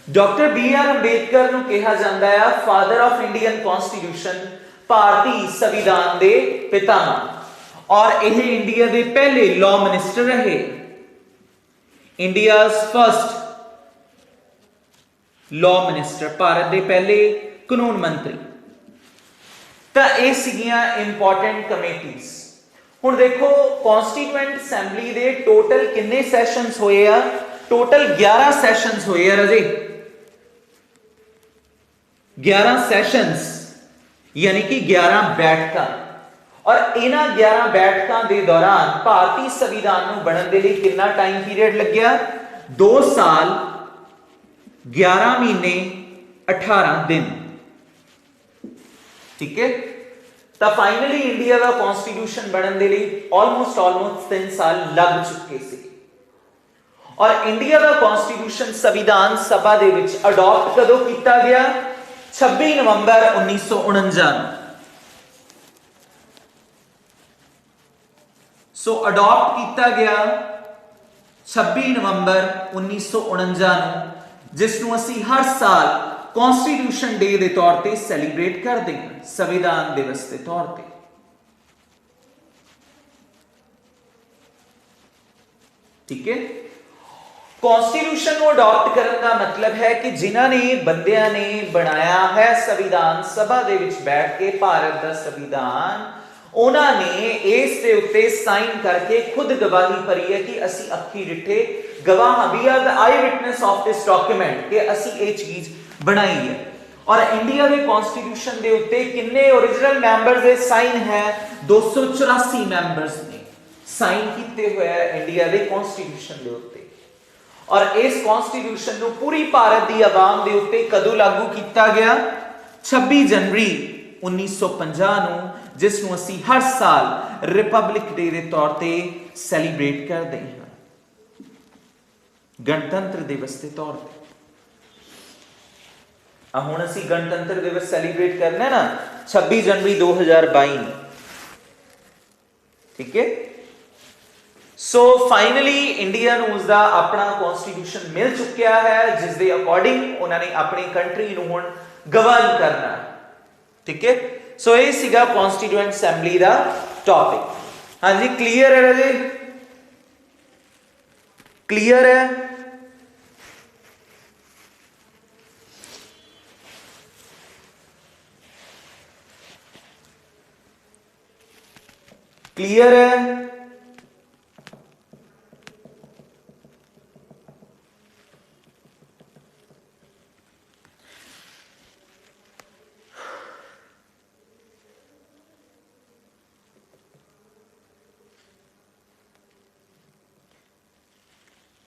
Doctor B R Ambedkar ਨੂੰ ਕਿਹਾ ਜਾਂਦਾ ਹੈ ਫਾਦਰ ਆਫ ਇੰਡੀਅਨ ਕਨਸਟੀਟਿਊਸ਼ਨ, ਭਾਰਤੀ ਸੰਵਿਧਾਨ ਦੇ ਪਿਤਾਮਾ, ਔਰ ਇਹ ਇੰਡੀਆ ਦੇ ਪਹਿਲੇ ਲਾਅ ਮਿਨਿਸਟਰ ਰਹੇ, India's first law minister, Bharat ਦੇ ਪਹਿਲੇ ਕਾਨੂੰਨ ਮੰਤਰੀ। ਤਾਂ ਇਹ ਸੀਗੀਆਂ ਇੰਪੋਰਟੈਂਟ ਕਮੇਟੀਜ਼। ਹੁਣ ਦੇਖੋ ਕਨਸਟੀਟਿਊਐਂਟ ਅਸੈਂਬਲੀ ਦੇ ਟੋਟਲ ਕਿੰਨੇ ਸੈਸ਼ਨਸ ਹੋਏ ਆ? ਟੋਟਲ 11 ਸੈਸ਼ਨਸ ਹੋਏ ਆ ਰਾਜੇ, 11 ਸੈਸ਼ਨਸ यानी कि 11 बैठकां। और इन्हां 11 बैठकां दे दौरान भारतीय संविधान नूं बनन दे लई कितना टाइम पीरियड लग्या? 2 साल 11 महीने 18 दिन। ठीक है, तो फाइनली इंडिया का कॉन्स्टिट्यूशन बनन दे लई ऑलमोस्ट 3 साल लग चुके सी। और इंडिया का कॉन्स्टिट्यूशन संविधान सभा दे विच अडॉप्ट कदों किया गया? 26 नवंबर 1949। सो अडॉप्ट किया गया 26 नवंबर 1949, जिसनों असी हर साल कॉन्स्टिट्यूशन डे के तौर पर सैलीब्रेट करते हैं, संविधान दिवस के तौर पर। ठीक है, कॉन्स्टिट्यूशन को अडॉप्ट करने का मतलब है कि जिन्होंने बंदियां ने बनाया है संविधान सभा दे विच बैठ के भारत का संविधान, उन्होंने इस दे उत्ते साइन करके खुद गवाही भरी है कि असी अखी डिठे गवाह, we are the eyewitness of this document, कि असी ये चीज बनाई है। और इंडिया के कॉन्स्टिट्यूशन के उत्ते कितने ओरिजिनल मैंबर्स दे साइन है? 284 मैंबर्स ने साइन किए हुए हैं इंडिया के कॉन्स्टिट्यूशन के उत्ते। और इस कॉन्स्टिट्यूशन को पूरी भारत की आवाम के उत्ते कदों लागू किया गया? 26 जनवरी 1950 नूं, जिसनों असी हर साल रिपब्लिक डे के तौर पर सैलीब्रेट करते हैं, गणतंत्र दिवस के तौर पर। हुण असी गणतंत्र दिवस सैलीब्रेट करना है ना 26 जनवरी 2022। ठीक है, सो फाइनली इंडिया नूं उसदा अपना कॉन्स्टिट्यूशन मिल चुकिया है, जिस दे अकॉर्डिंग उन्होंने अपनी कंट्री नूं हुण गवर्न करना। ठीक है, सो ये सीगा कॉन्स्टिट्यूएंट असैंबली दा टॉपिक। हाँ जी, क्लियर है राजे? क्लियर है? क्लियर है?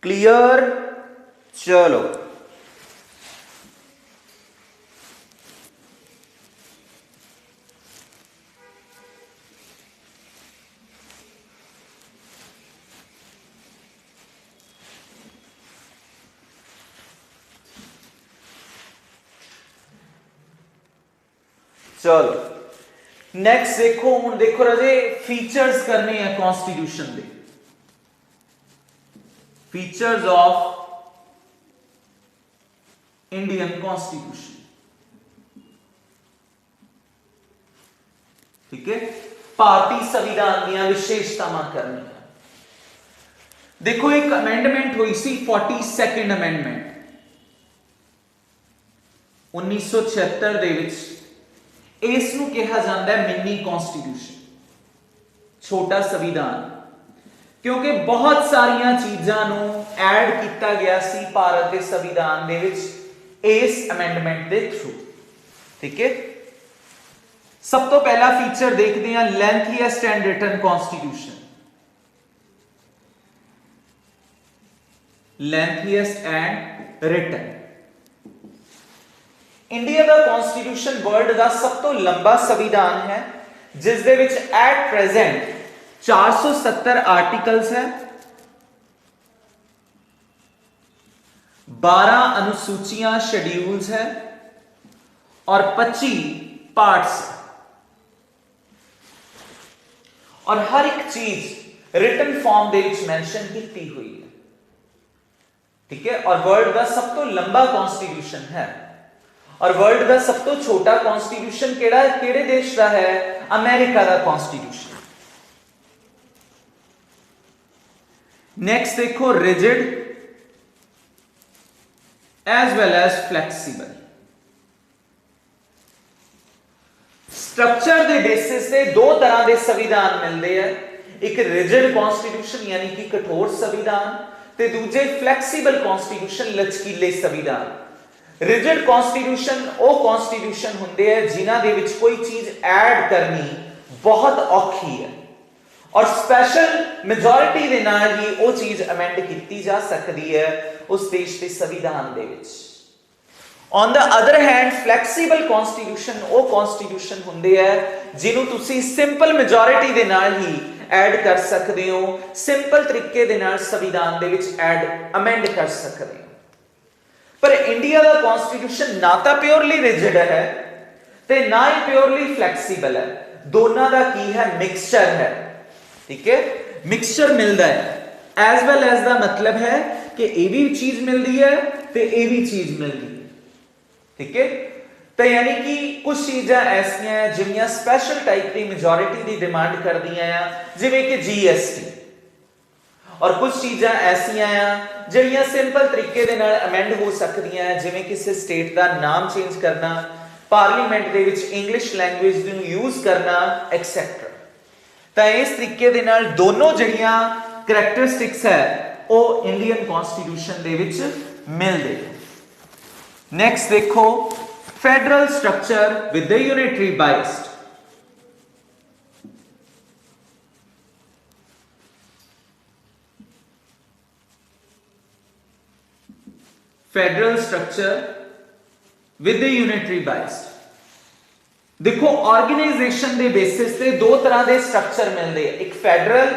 क्लियर? चलो, चलो नेक्स्ट देखो। हुण देखो राजे, फीचर्स करने हैं constitution they. Features of Indian constitution. ठीक है, भारतीय संविधान दी विशेषतावां करनी है। देखो एक अमेंडमेंट हुई सी 42nd अमेंडमेंट 1976 दे विच। इस नूं कहा जाता है मिनी कॉन्स्टिट्यूशन, छोटा संविधान, क्योंकि बहुत सारिया चीज़ों नूं ऐड किया गया सी भारत के संविधान दे विच इस अमेंडमेंट के थ्रू। ठीक है, सब तो पहला फीचर देखते हैं lengthiest and written constitution. Lengthiest and written. India का कॉन्स्टिट्यूशन वर्ल्ड का सब तो लंबा संविधान है, जिस दे विच एट प्रेजेंट 470 आर्टिकल्स है, 12 अनुसूचियां शेड्यूल्स है और 25 पार्ट्स। और हर एक चीज रिटन फॉर्म दे विच मेंशन की हुई है। ठीक है, और वर्ल्ड का सब तो लंबा कॉन्स्टिट्यूशन है। और वर्ल्ड का सब तो छोटा कॉन्स्टिट्यूशन केड़े देश का है? अमेरिका का कॉन्स्टिट्यूशन। नेक्स्ट देखो, rigid as well as flexible. Structure के बेसिस से दो तरह के संविधान मिलते हैं, एक रिजिड कॉन्स्टिट्यूशन यानी कि कठोर संविधान, ते दूजे फ्लैक्सीबल कॉन्स्टिट्यूशन लचकीले संविधान। रिजिड कॉन्स्टिट्यूशन वो कॉन्स्टिट्यूशन होंदे है जिन्हां दे विच कोई चीज ऐड करनी बहुत औखी है और स्पेशल मेजॉरिटी दे नाल ही वो चीज अमेंड की जा सकती है उस देश के संविधान दे विच। On the other hand flexible constitution वो कॉन्स्टिट्यूशन होंदे है जिन्हों तुसी सिंपल मेजॉरिटी दे नाल ही ऐड कर सकते हो, सिंपल तरीके दे नाल संविधान दे विच ऐड अमेंड कर सकते हो। पर इंडिया का कॉन्स्टिट्यूशन ना तो प्योरली रिजिड है ते ना ही प्योरली फ्लैक्सीबल है, दोनों का की है मिक्सचर है। ठीक है, मिक्सचर मिलता है एज वेल एज का मतलब है कि ये भी चीज मिलती है ते ये भी चीज मिलती है। ठीक है, तो यानी कि कुछ चीज़ां ऐसियां हैं जिन्हें स्पेशल टाइप की मेजॉरिटी की डिमांड कर दिया है, जिवें कि जीएसटी, और कुछ चीज़ां ऐसियां हैं जिहड़ियां सिंपल तरीके दे नाल अमेंड हो सकदियां हैं, जिवें किसी स्टेट का नाम चेंज करना, पार्लीमेंट दे विच इंग्लिश लैंग्वेज नूं यूज करना एक्सेट्रा। तो इस तरीके दे नाल दोनों जिहड़ियां करैक्टरिस्टिक्स है वो इंडियन कॉन्स्टिट्यूशन दे विच मिलदे। नेक्स्ट देखो, federal structure with the unitary bias. Federal structure with the unitary bias. देखो, ऑर्गेनाइजेशन के बेसिस से दो तरह के स्ट्रक्चर मिलते हैं, एक फेडरल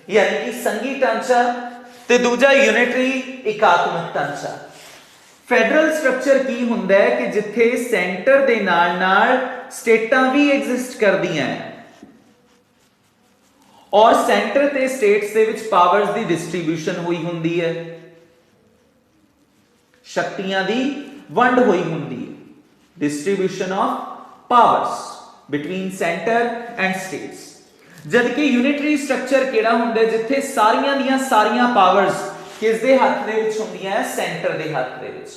यानी कि संघी ढांचा ते दूजा यूनिटरी एकात्मक ढांचा। फेडरल स्ट्रक्चर की हुंदा है कि जिथे सेंटर दे नाल नाल स्टेटां भी एग्जिस्ट करदियां हैं और सेंटर ते स्टेट्स दे विच पावर्स दी डिस्ट्रीब्यूशन हुई हुंदी है, शक्तियां दी वंड हुई हुंदी है, distribution of powers between centre and states. जबकि यूनिटरी स्ट्रक्चर केड़ा हुंदा है जिथे सारियां दियां सारियां पावर्स किस दे हत्थ दे विच हुंदियां है? सेंटर दे हत्थ दे विच।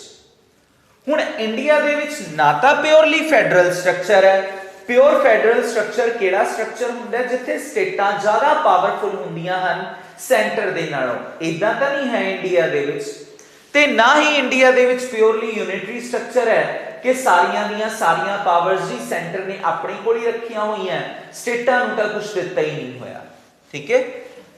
हुण इंडिया दे विच ना तां प्योरली फेडरल स्ट्रक्चर है, प्योर फेडरल स्ट्रक्चर केड़ा स्ट्रक्चर हुंदा है जिथे स्टेटां ज्यादा पावरफुल हुंदियां हन सेंटर दे नालों। इदां तां नहीं है इंडिया दे विच, ते ना ही इंडिया दे विच प्योरली यूनिटरी स्ट्रक्चर है कि सारियां दियां सारियां पावर्स जी सेंटर ने अपने कोल ही रखियां हुई हैं, स्टेटां नूं तां कुछ दित्ता ही नहीं होया। ठीक है,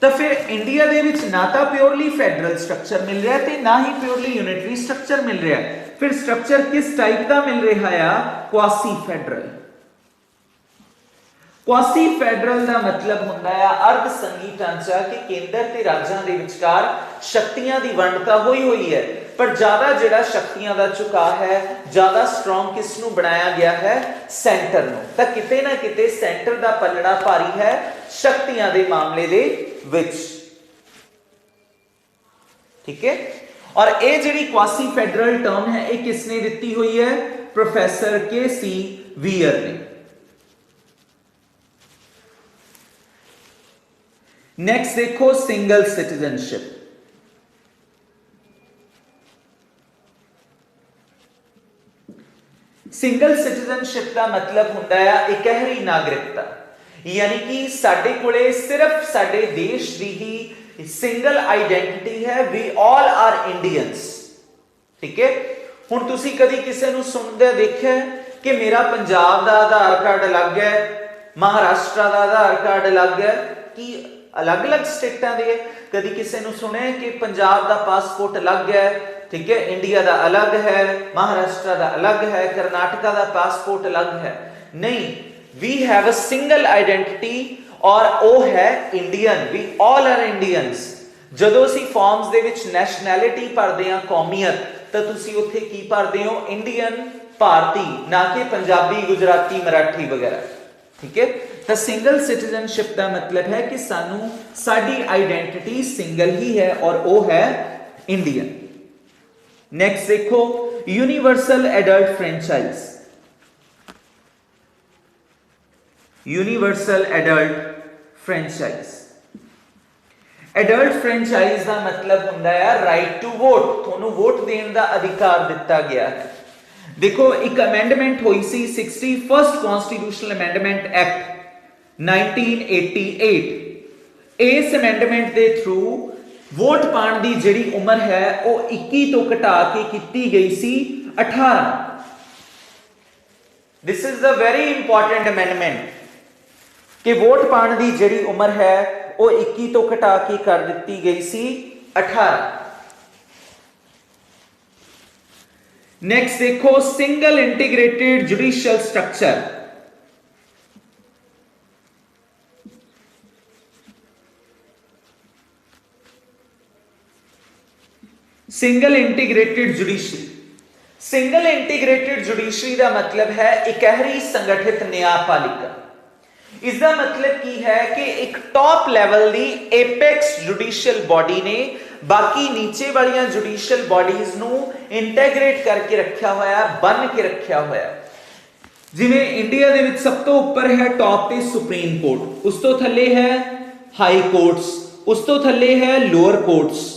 तो फिर इंडिया दे विच ना तो प्योरली फेडरल स्ट्रक्चर मिल रहा है ते ना ही प्योरली यूनिटरी स्ट्रक्चर मिल रहा है। फिर स्ट्रक्चर किस टाइप का मिल रहा है? Quasi federal. क्वासी फेडरल का मतलब होता है अर्ध संघी ढांचा कि केंद्र ते राज्यां दे विचकार शक्तियां दी वंड तां होई हुई है, पर ज्यादा जिहड़ा शक्तियां दा झुकाव है, ज्यादा स्ट्रॉन्ग किस नूं बनाया गया है? सेंटर नूं। तां किते ना किते सेंटर दा पलड़ा भारी है शक्तियां दे मामले दे विच। ठीक है, और ये जिहड़ी क्वासी फेडरल टर्म है ये किसने दित्ती हुई है? Professor KC. वीयर ने। नेक्स्ट देखो, सिंगल सिटीजनशिप। सिंगल सिटीजनशिप का मतलब होता है इकहरी नागरिकता, यानी कि साडे कोले सिर्फ साडे देश दी ही सिंगल आइडेंटिटी है, वी ऑल आर इंडियंस। ठीक है, हुण तुसी कदी किसी नूं सुनदे देखिआ कि मेरा पंजाब दा आधार कार्ड अलग है, महाराष्ट्र दा आधार कार्ड अलग है, कि अलग अलग स्टेटां दे? कदी किसी नूं सुने कि पंजाब दा पासपोर्ट अलग है, ठीक है, इंडिया दा अलग है, महाराष्ट्र दा अलग है, कर्नाटका दा पासपोर्ट अलग है? नहीं, we have a single identity और वो है Indian, we all are Indians. जदों असीं फॉर्म्स दे विच नैशनैलिटी भरदे हां, कौमीयत, तां तुसीं उत्थे की भरदे हो? इंडियन, भारती, ना कि पंजाबी, गुजराती, मराठी वगैरह। ठीक है, तो सिंगल सिटीजनशिप का मतलब है कि सानू साडी आइडेंटिटी सिंगल ही है और वो है इंडियन। नेक्स्ट देखो universal adult franchise. Universal adult franchise, adult franchise का मतलब हुंदा है राइट टू वोट, थोनू वोट देने का अधिकार दिता गया है। देखो एक अमेंडमेंट हुई सी 61st कॉन्स्टिट्यूशनल अमेंडमेंट एक्ट 1988। इस अमेंडमेंट के थ्रू वोट पाने की जिहड़ी उम्र है वो 21 तो घटा के की गई सी 18। This is the very important amendment कि वोट पाने की जिहड़ी उम्र है वो 21 तो घटा के कर दी गई सी 18। नेक्स्ट देखो single integrated judicial structure. Single integrated judiciary, single integrated judiciary का मतलब है इकहरी संगठित न्यायपालिका। इसका मतलब की है कि एक टॉप लेवल की एपेक्स जुडिशियल बॉडी ने बाकी नीचे वाली जुडिशियल बॉडीज नू इंटेग्रेट करके रखा होया, बन के रखा होया। जिवें इंडिया दे विच सब तो ऊपर है टॉप ते सुप्रीम कोर्ट, उस तो थले है हाई कोर्ट्स, उस तो थले है लोअर कोर्ट्स।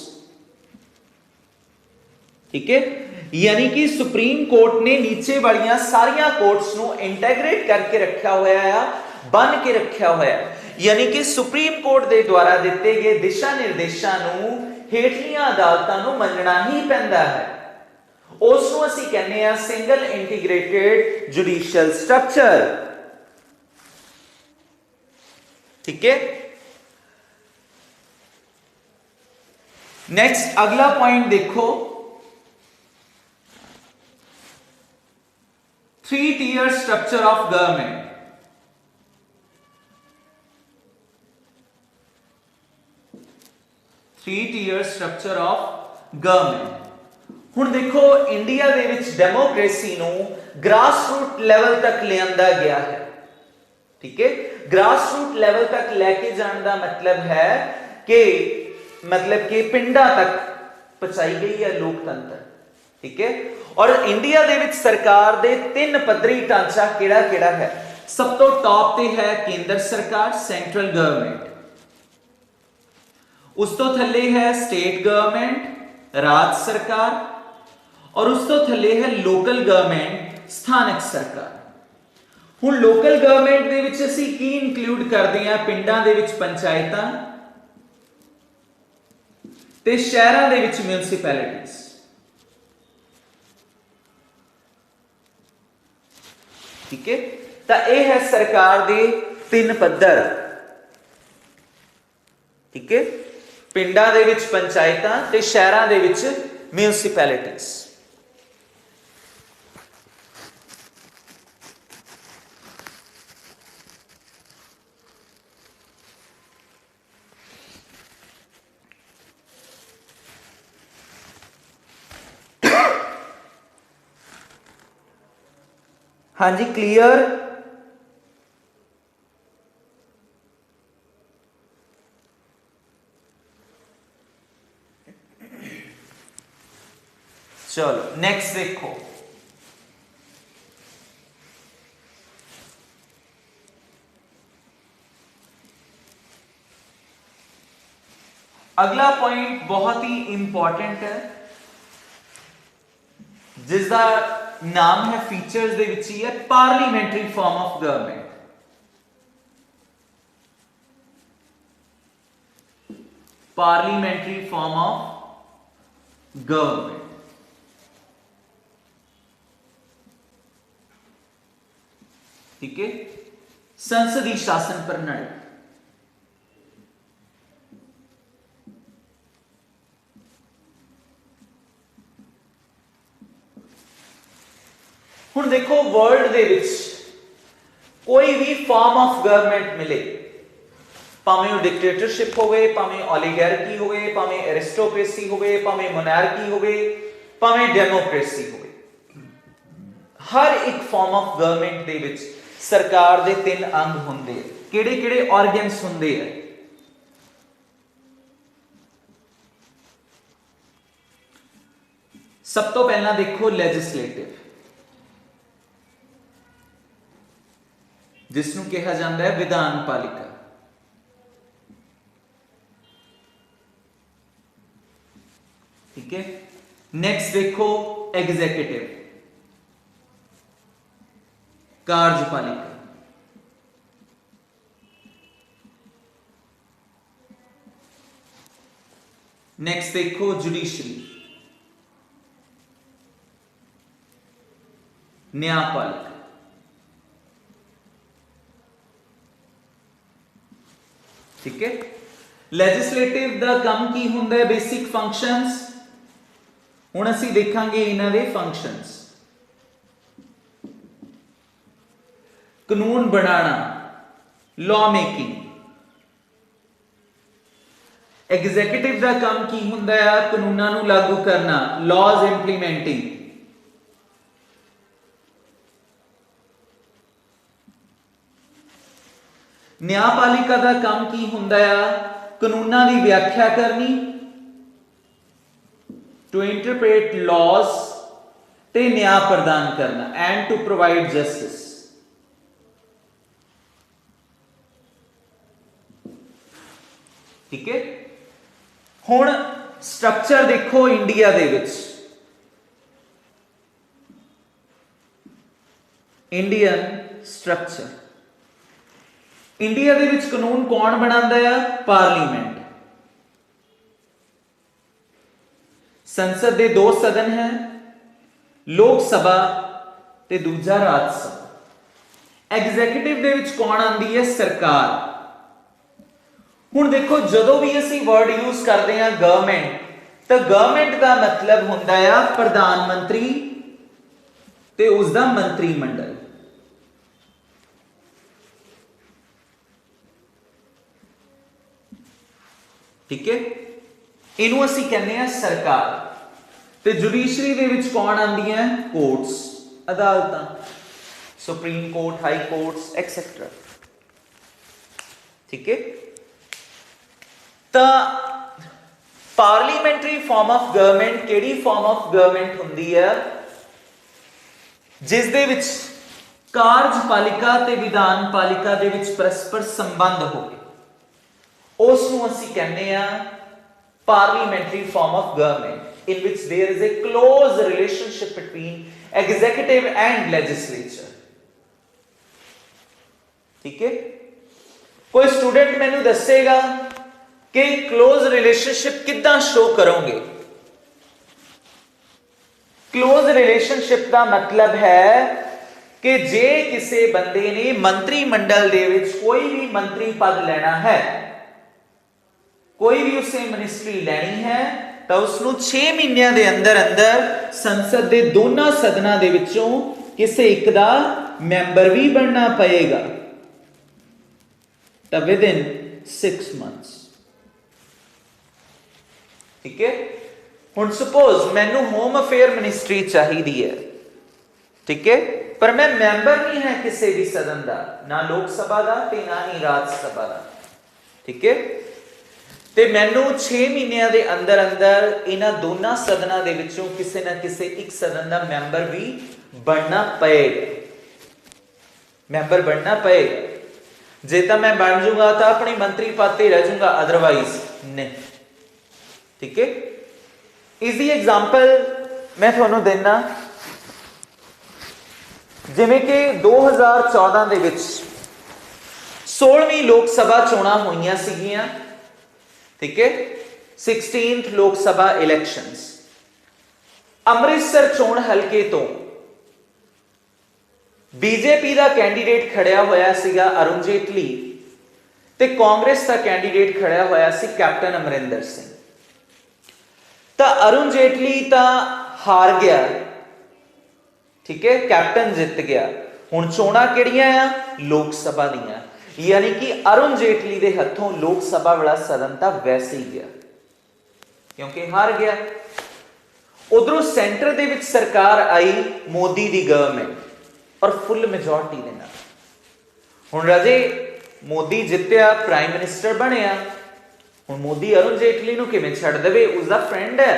ठीक है, यानी कि सुप्रीम कोर्ट ने नीचे वाली सारिया कोर्ट्स नू इंटेग्रेट करके रखा होया है, बन के रखा होया, यानी कि सुप्रीम कोर्ट के द्वारा दिते गए दिशा निर्देशों नू हेठलियां अदालतां नू मनना ही पैंदा है। उस नू असीं कहने आ सिंगल इंटीग्रेटेड जुडिशियल स्ट्रक्चर। ठीक है, नेक्स्ट अगला पॉइंट देखो 3-tier स्ट्रक्चर ऑफ गवर्नमेंट। थ्री-tier स्ट्रक्चर ऑफ गवर्नमेंट। हुण देखो इंडिया दे विच डेमोक्रेसी नू ग्रास रूट लेवल तक लियांदा गया है। ठीक है, ग्रास रूट लेवल तक लेके जाने का मतलब है कि पिंडा तक पहुंचाई गई है लोकतंत्र। ठीक है, और इंडिया दे विच सरकार दे 3 पद्धरी ढांचा केड़ा है। सब तो टॉप ते है केंद्र सरकार, सेंट्रल गवर्नमेंट, उस तो थले है स्टेट गवर्नमेंट, राज्य सरकार, और उस तो थले है लोकल गवर्नमेंट, स्थानक सरकार। हुण लोकल गवर्नमेंट दे विच असीं की इंक्लूड करदे हां, पिंडां दे विच पंचायतां ते शहरां दे विच म्यूनसिपैलिटीज। ठीक है, तां यह है सरकार दे 3 पद्धर। ठीक है, पिंडां दे विच पंचायतां ते शहरां दे विच म्यूनसिपैलिटीज। हाँ जी, क्लियर? चलो नेक्स्ट देखो अगला पॉइंट बहुत ही इंपॉर्टेंट है, जिसका नाम है फीचर्स दे विच ही है parliamentary form of government. Parliamentary form of government. ठीक है, संसदीय शासन प्रणाली। हुण देखो वर्ल्ड दे विच कोई भी फॉर्म ऑफ गवर्नमेंट मिले, भावें वो डिक्टेटरशिप होवे, भावें ओलिगार्की होवे, भावें एरिस्टोक्रेसी होवे, भावें मोनार्की होवे, भावें डेमोक्रेसी होवे, हर एक फॉर्म ऑफ गवर्नमेंट दे विच सरकार दे 3 अंग हुंदे। किहड़े-किहड़े ऑर्गन्स हुंदे है? सब तो पहला देखो लैजिस्लेटिव, जिसनों कहा जाता है विधान पालिका। ठीक है, नेक्स्ट देखो एग्जीक्यूटिव, कार्यपालिका। नेक्स्ट देखो जुडिशरी, न्यायपालिका। ठीक है, ਲੈਜਿਸਲੇਟਿਵ ਦਾ ਕੰਮ ਕੀ ਹੁੰਦਾ ਹੈ? Basic functions. ਹੁਣ ਅਸੀਂ ਦੇਖਾਂਗੇ ਇਹਨਾਂ ਦੇ ਫੰਕਸ਼ਨਸ। ਕਾਨੂੰਨ ਬਣਾਉਣਾ, ਲਾਅ ਮੇਕਿੰਗ। ਐਗਜ਼ੀਕਿਊਟਿਵ ਦਾ ਕੰਮ ਕੀ ਹੁੰਦਾ ਹੈ? ਕਾਨੂੰਨਾਂ ਨੂੰ ਲਾਗੂ ਕਰਨਾ, ਲਾਜ਼ ਇੰਪਲੀਮੈਂਟਿੰਗ। न्यायपालिका का काम की हुंदा है? कानूनां दी व्याख्या करनी, टू इंटरप्रेट लॉज ते न्याय प्रदान करना, एंड टू प्रोवाइड जस्टिस। ठीक है, हुण स्ट्रक्चर देखो इंडिया दे विच। इंडियन स्ट्रक्चर, इंडिया दे विच कानून कौन बनांदा है? पार्लीमेंट। संसद दे दो सदन हैं, लोक सभा ते दूजा राज सभा। एग्जीक्यूटिव दे विच कौन आंदी है? सरकार। हुण देखो जदों भी असीं वर्ड यूज करते हैं गवर्नमेंट, तो गवर्नमेंट का मतलब हुंदा है प्रधानमंत्री ते उसदा मंत्रीमंडल। ठीक है, इनू असी कहने हैं सरकार। ते जुडिशरी दे विच कौन आंदी है? कोर्ट्स, अदालतां, supreme court, high courts etcetera. ठीक है, तो पार्लीमेंटरी फॉर्म ऑफ गवर्नमेंट केड़ी फॉर्म ऑफ गवर्नमेंट हुंदी है? जिस दे विच कार्यपालिका ते विधान पालिका दे विच परस्पर संबंध होवे, उसनूं असीं कहने आ parliamentary form of government, in which there is a close relationship between executive and legislature. ठीक है, कोई स्टूडेंट मैनू दसेगा कि क्लोज रिलेशनशिप किद्दां शो करोगे? क्लोज रिलेशनशिप का मतलब है कि जे किसी बंदे ने मंत्रीमंडल दे विच कोई भी मंत्री पद लेना है, कोई भी उसे मिनिस्ट्री लेनी है, तो उसनू 6 महीनों के अंदर अंदर संसद के दोनों सदनों के विचों किसी एक दा मैंबर भी बनना पएगा, तो विद इन 6 मंथ्स। ठीक है, हुण सपोज मैनू होम अफेयर मिनिस्ट्री चाहिए है, ठीक है, पर मैं मैंबर नहीं है किसी भी सदन का, ना लोक सभा का ते ना ही राज सभा का। ठीक है, ते मैनू 6 महीनों के अंदर अंदर इन्हां दोनों सदनों के विचों किसी ना किसी एक सदन का मैंबर भी बनना पएगा, मैंबर बनना पएगा। जे तो मैं बन जूंगा तो अपने मंत्री पद ते रह जूंगा, अदरवाइज नहीं। ठीक है, इजी एग्जाम्पल मैं तुहानूं देना, जिवें कि 2014 दे विच 16वीं लोक सभा चोणां होईयां सीगियां। ठीक है, 16th लोक सभा इलैक्शंस। अमृतसर चोण हलके तो बीजेपी का कैंडीडेट खड़िया होया सीगा अरुण जेटली, ते कांग्रेस का कैंडीडेट खड़िया होया सी कैप्टन अमरिंदर सिंह। तो अरुण जेटली तो हार गया, ठीक है, कैप्टन जित गया। हुण चोणां किहड़ियां आ? लोक सभा दीयां, यानी कि अरुण जेटली के हथों लोक सभा वाला सदन तो वैसे ही गया क्योंकि हार गया। उधरों सेंटर दे विच सरकार आई मोदी दी गवर्नमेंट और फुल मेजोरिटी दे नाल। हुण राजे मोदी जित्या, प्राइम मिनिस्टर बनया, हुण मोदी अरुण जेटली नूं किवें छड्ड देवे? उसदा फ्रेंड है।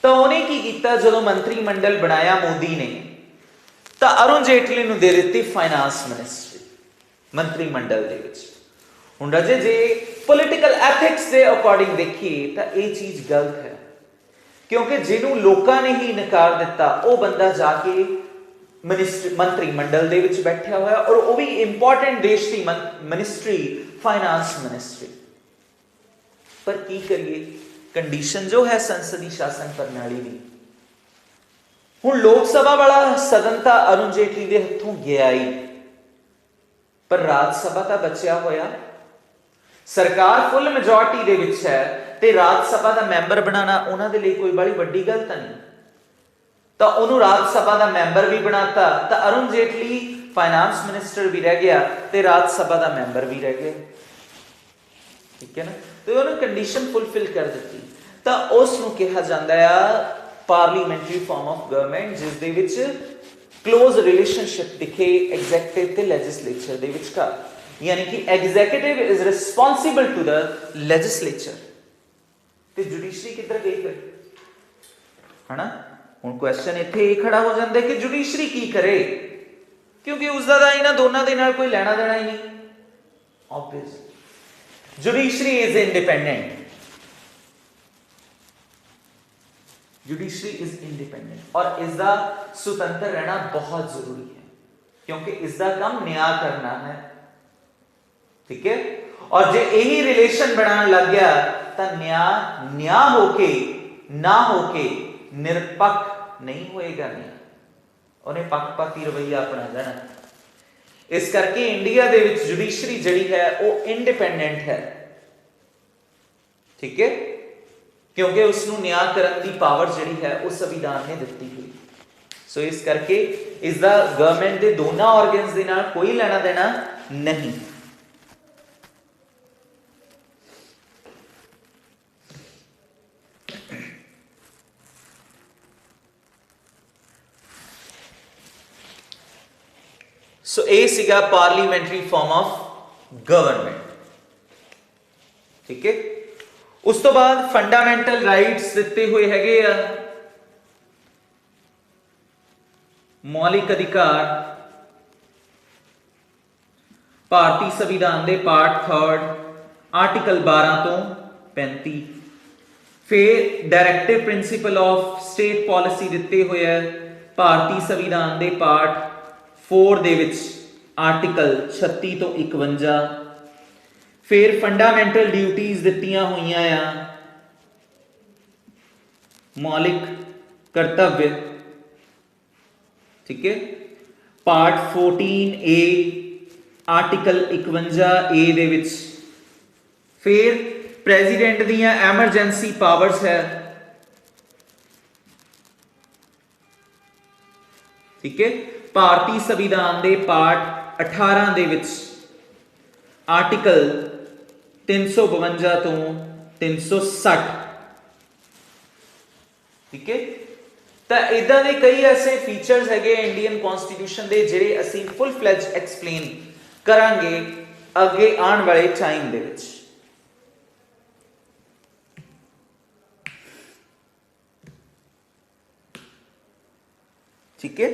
ਤਾਂ ਉਹਨੇ ਕੀ ਕੀਤਾ, ਜਦੋਂ ਮੰਤਰੀ ਮੰਡਲ ਬਣਾਇਆ ਮੋਦੀ ਨੇ, ਤਾਂ ਅਰੁਣ ਜੇਟਲੀ ਨੂੰ ਦੇ ਦਿੱਤੀ ਫਾਈਨਾਂਸ ਮਿਨਿਸਟਰੀ ਮੰਤਰੀ ਮੰਡਲ ਦੇ ਵਿੱਚ। ਹੁਣ ਰਾਜੇ ਜੇ ਪੋਲੀਟੀਕਲ ਐਥਿਕਸ ਦੇ ਅਕੋਰਡਿੰਗ ਦੇਖੀਏ ਤਾਂ ਇਹ ਚੀਜ਼ ਗਲਤ ਹੈ, ਕਿਉਂਕਿ ਜਿਹਨੂੰ ਲੋਕਾਂ ਨੇ ਹੀ ਨਕਾਰ ਦਿੱਤਾ ਉਹ ਬੰਦਾ ਜਾ ਕੇ ਮੰਤਰੀ ਮੰਡਲ ਦੇ ਵਿੱਚ ਬੈਠਿਆ ਹੋਇਆ, ਔਰ ਉਹ ਵੀ ਇੰਪੋਰਟੈਂਟ ਦੇਸ਼ ਦੀ ਮਿਨਿਸਟਰੀ, ਫਾਈਨਾਂਸ ਮਿਨਿਸਟਰੀ। ਪਰ ਕੀ ਕਰੀਏ, ਕੰਡੀਸ਼ਨ ਜੋ ਹੈ ਸੰਸਦੀ ਸ਼ਾਸਨ ਪ੍ਰਣਾਲੀ ਦੀ। ਹੁਣ ਲੋਕ ਸਭਾ ਵਾਲਾ ਸਦਨ ਤਾਂ ਅਰੁਣ ਜੇਟਲੀ ਦੇ ਹੱਥੋਂ ਗਿਆ ਹੀ, ਪਰ ਰਾਜ ਸਭਾ ਤਾਂ ਬਚਿਆ ਹੋਇਆ। ਸਰਕਾਰ ਫੁੱਲ ਮੈਜੋਰਟੀ ਦੇ ਵਿੱਚ ਹੈ ਤੇ ਰਾਜ ਸਭਾ ਦਾ ਮੈਂਬਰ ਬਣਾਉਣਾ ਉਹਨਾਂ ਦੇ ਲਈ ਕੋਈ ਬੜੀ ਵੱਡੀ ਗੱਲ ਤਾਂ ਨਹੀਂ, ਤਾਂ ਉਹਨੂੰ ਰਾਜ ਸਭਾ ਦਾ ਮੈਂਬਰ ਵੀ ਬਣਾਤਾ, ਤਾਂ ਅਰੁਣ ਜੇਟਲੀ ਫਾਈਨਾਂਸ ਮਿਨਿਸਟਰ ਵੀ ਰਹਿ ਗਿਆ ਤੇ ਰਾਜ ਸਭਾ ਦਾ ਮੈਂਬਰ ਵੀ ਰਹਿ ਗਿਆ। ਠੀਕ ਹੈ ਨਾ, ਤੇ ਉਹਨੇ ਕੰਡੀਸ਼ਨ ਫੁੱਲਫਿਲ ਕਰ ਦਿੱਤੀ, ਤਾਂ ਉਸ ਨੂੰ ਕਿਹਾ ਜਾਂਦਾ ਆ ਪਾਰਲੀਮੈਂਟਰੀ ਫਾਰਮ ਆਫ ਗਵਰਨਮੈਂਟ, ਜਿਸ ਦੇ ਵਿੱਚ ਕਲੋਜ਼ ਰਿਲੇਸ਼ਨਸ਼ਿਪ ਦਿਖੇ ਐਗਜ਼ੈਕਟਿਵ ਤੇ ਲੈਜਿਸਲੇਚਰ ਦੇ ਵਿਚਕਾਰ, ਯਾਨੀ ਕਿ executive is responsible to the legislature ਤੇ ਜੁਡੀਸ਼ਰੀ ਕਿੱਧਰ ਗਈ ਫਿਰ, ਹਨਾ। ਹੁਣ ਕੁਐਸਚਨ ਇੱਥੇ ਇਹ ਖੜਾ ਹੋ ਜਾਂਦਾ ਕਿ ਜੁਡੀਸ਼ਰੀ ਕੀ ਕਰੇ, ਕਿਉਂਕਿ ਉਸਦਾ ਤਾਂ ਇਹਨਾਂ ਦੋਨਾਂ ਦੇ ਨਾਲ ਕੋਈ ਲੈਣਾ ਦੇਣਾ ਹੀ ਨਹੀਂ। Obvious judiciary is independent, judiciary is independent और इसका स्वतंत्र रहना बहुत जरूरी है, क्योंकि इसका काम न्याय करना है। ठीक है, और जे यही रिलेशन बनाने लग गया तो न्याय होके ना होके निरपक्ष नहीं होएगा, नहीं उन्हें पक्षपाती रवैया अपना जाना। इस करके इंडिया दे विच जुडिशरी जड़ी है वो इंडिपेंडेंट है। ठीक है, क्योंकि उसनू न्याय करने की पावर जड़ी है वो संविधान ने दिती हुई। सो इस करके इसका गवर्नमेंट के दोनों ऑर्गन्स के नाल कोई लेना देना नहीं। सो ये सीगा पार्लीमेंटरी फॉर्म ऑफ गवर्नमेंट। ठीक है, उस तो बाद फंडामेंटल राइट्स दिते हुए हैगे आ, मौलिक अधिकार भारतीय संविधान के पार्ट 3 आर्टिकल 12 तो 35। फिर directive principal of state policy दिते हुए है भारतीय संविधान के पार्ट 4 ਦੇ ਵਿੱਚ ਆਰਟੀਕਲ 36 ਤੋਂ 51। ਫਿਰ ਫੰਡਾਮੈਂਟਲ ਡਿਊਟੀਆਂ ਦਿੱਤੀਆਂ ਹੋਈਆਂ ਆ, ਮੌਲਿਕ ਕਰਤੱਵ। ਠੀਕ ਹੈ, ਪਾਰਟ 14A ਆਰਟੀਕਲ 51A ਦੇ ਵਿੱਚ। ਫਿਰ ਪ੍ਰੈਜ਼ੀਡੈਂਟ ਦੀਆਂ ਐਮਰਜੈਂਸੀ ਪਾਵਰਸ ਹੈ। ਠੀਕ ਹੈ, ਭਾਰਤੀ ਸੰਵਿਧਾਨ ਦੇ ਪਾਰਟ 18 ਦੇ ਵਿੱਚ ਆਰਟੀਕਲ 352 ਤੋਂ 360। ਠੀਕ ਹੈ, ਤਾਂ ਇਦਾਂ ਦੇ ਕਈ ਐਸੇ ਫੀਚਰਸ ਹੈਗੇ ਇੰਡੀਅਨ ਕਨਸਟੀਟਿਊਸ਼ਨ ਦੇ ਜਿਹੜੇ ਅਸੀਂ ਫੁੱਲ ਫਲੈਜ ਐਕਸਪਲੇਨ ਕਰਾਂਗੇ ਅੱਗੇ ਆਉਣ ਵਾਲੇ ਟਾਈਮ ਦੇ ਵਿੱਚ। ਠੀਕ ਹੈ,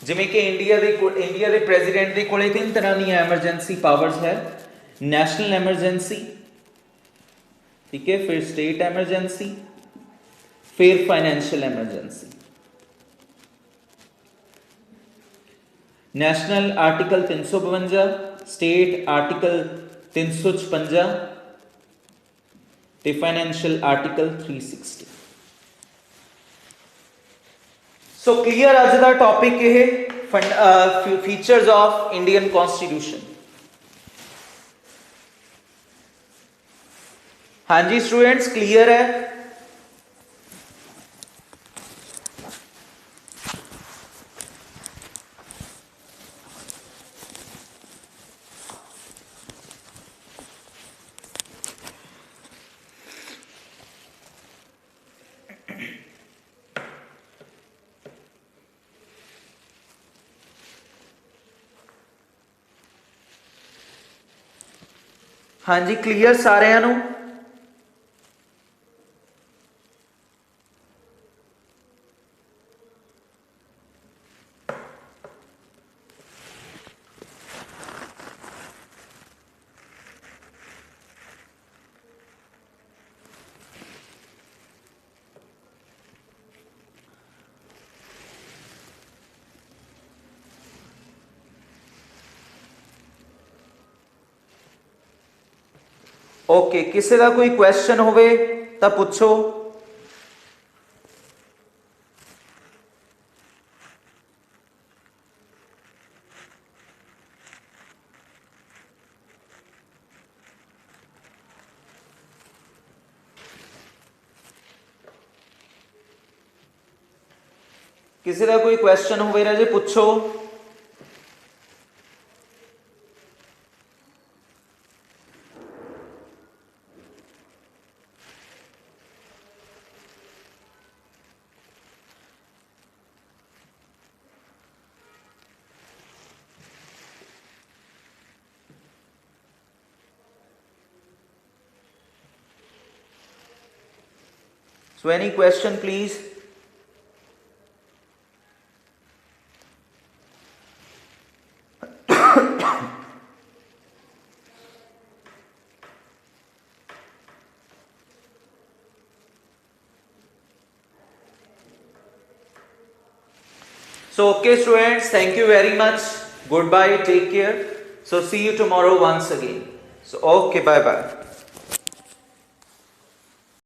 ਜਿਵੇਂ ਕਿ ਇੰਡੀਆ ਦੇ ਪ੍ਰੈਜ਼ੀਡੈਂਟ ਦੇ ਕੋਲੇ 3 ਤਰ੍ਹਾਂ ਦੀਆਂ ਐਮਰਜੈਂਸੀ ਪਾਵਰਸ ਹੈ। ਨੈਸ਼ਨਲ ਐਮਰਜੈਂਸੀ, ਠੀਕ ਹੈ, ਫਿਰ ਸਟੇਟ ਐਮਰਜੈਂਸੀ, ਫਿਰ financial emergency. National article 352, state article 356 ਤੇ ਫਾਈਨੈਂਸ਼ੀਅਲ ਆਰਟੀਕਲ 360। सो क्लियर अज का टॉपिक ये फीचर्स ऑफ इंडियन कॉन्स्टिट्यूशन। हाँ जी स्टूडेंट्स, क्लियर है? हाँ जी क्लीयर सारिਆਂ ਨੂੰ? ओके, किसी का कोई क्वेश्चन होवे तो पूछो। किसी का कोई क्वेश्चन होवे राजे पूछो। So any question please? So okay students, thank you very much. Goodbye, take care. So see you tomorrow once again. So okay, bye bye.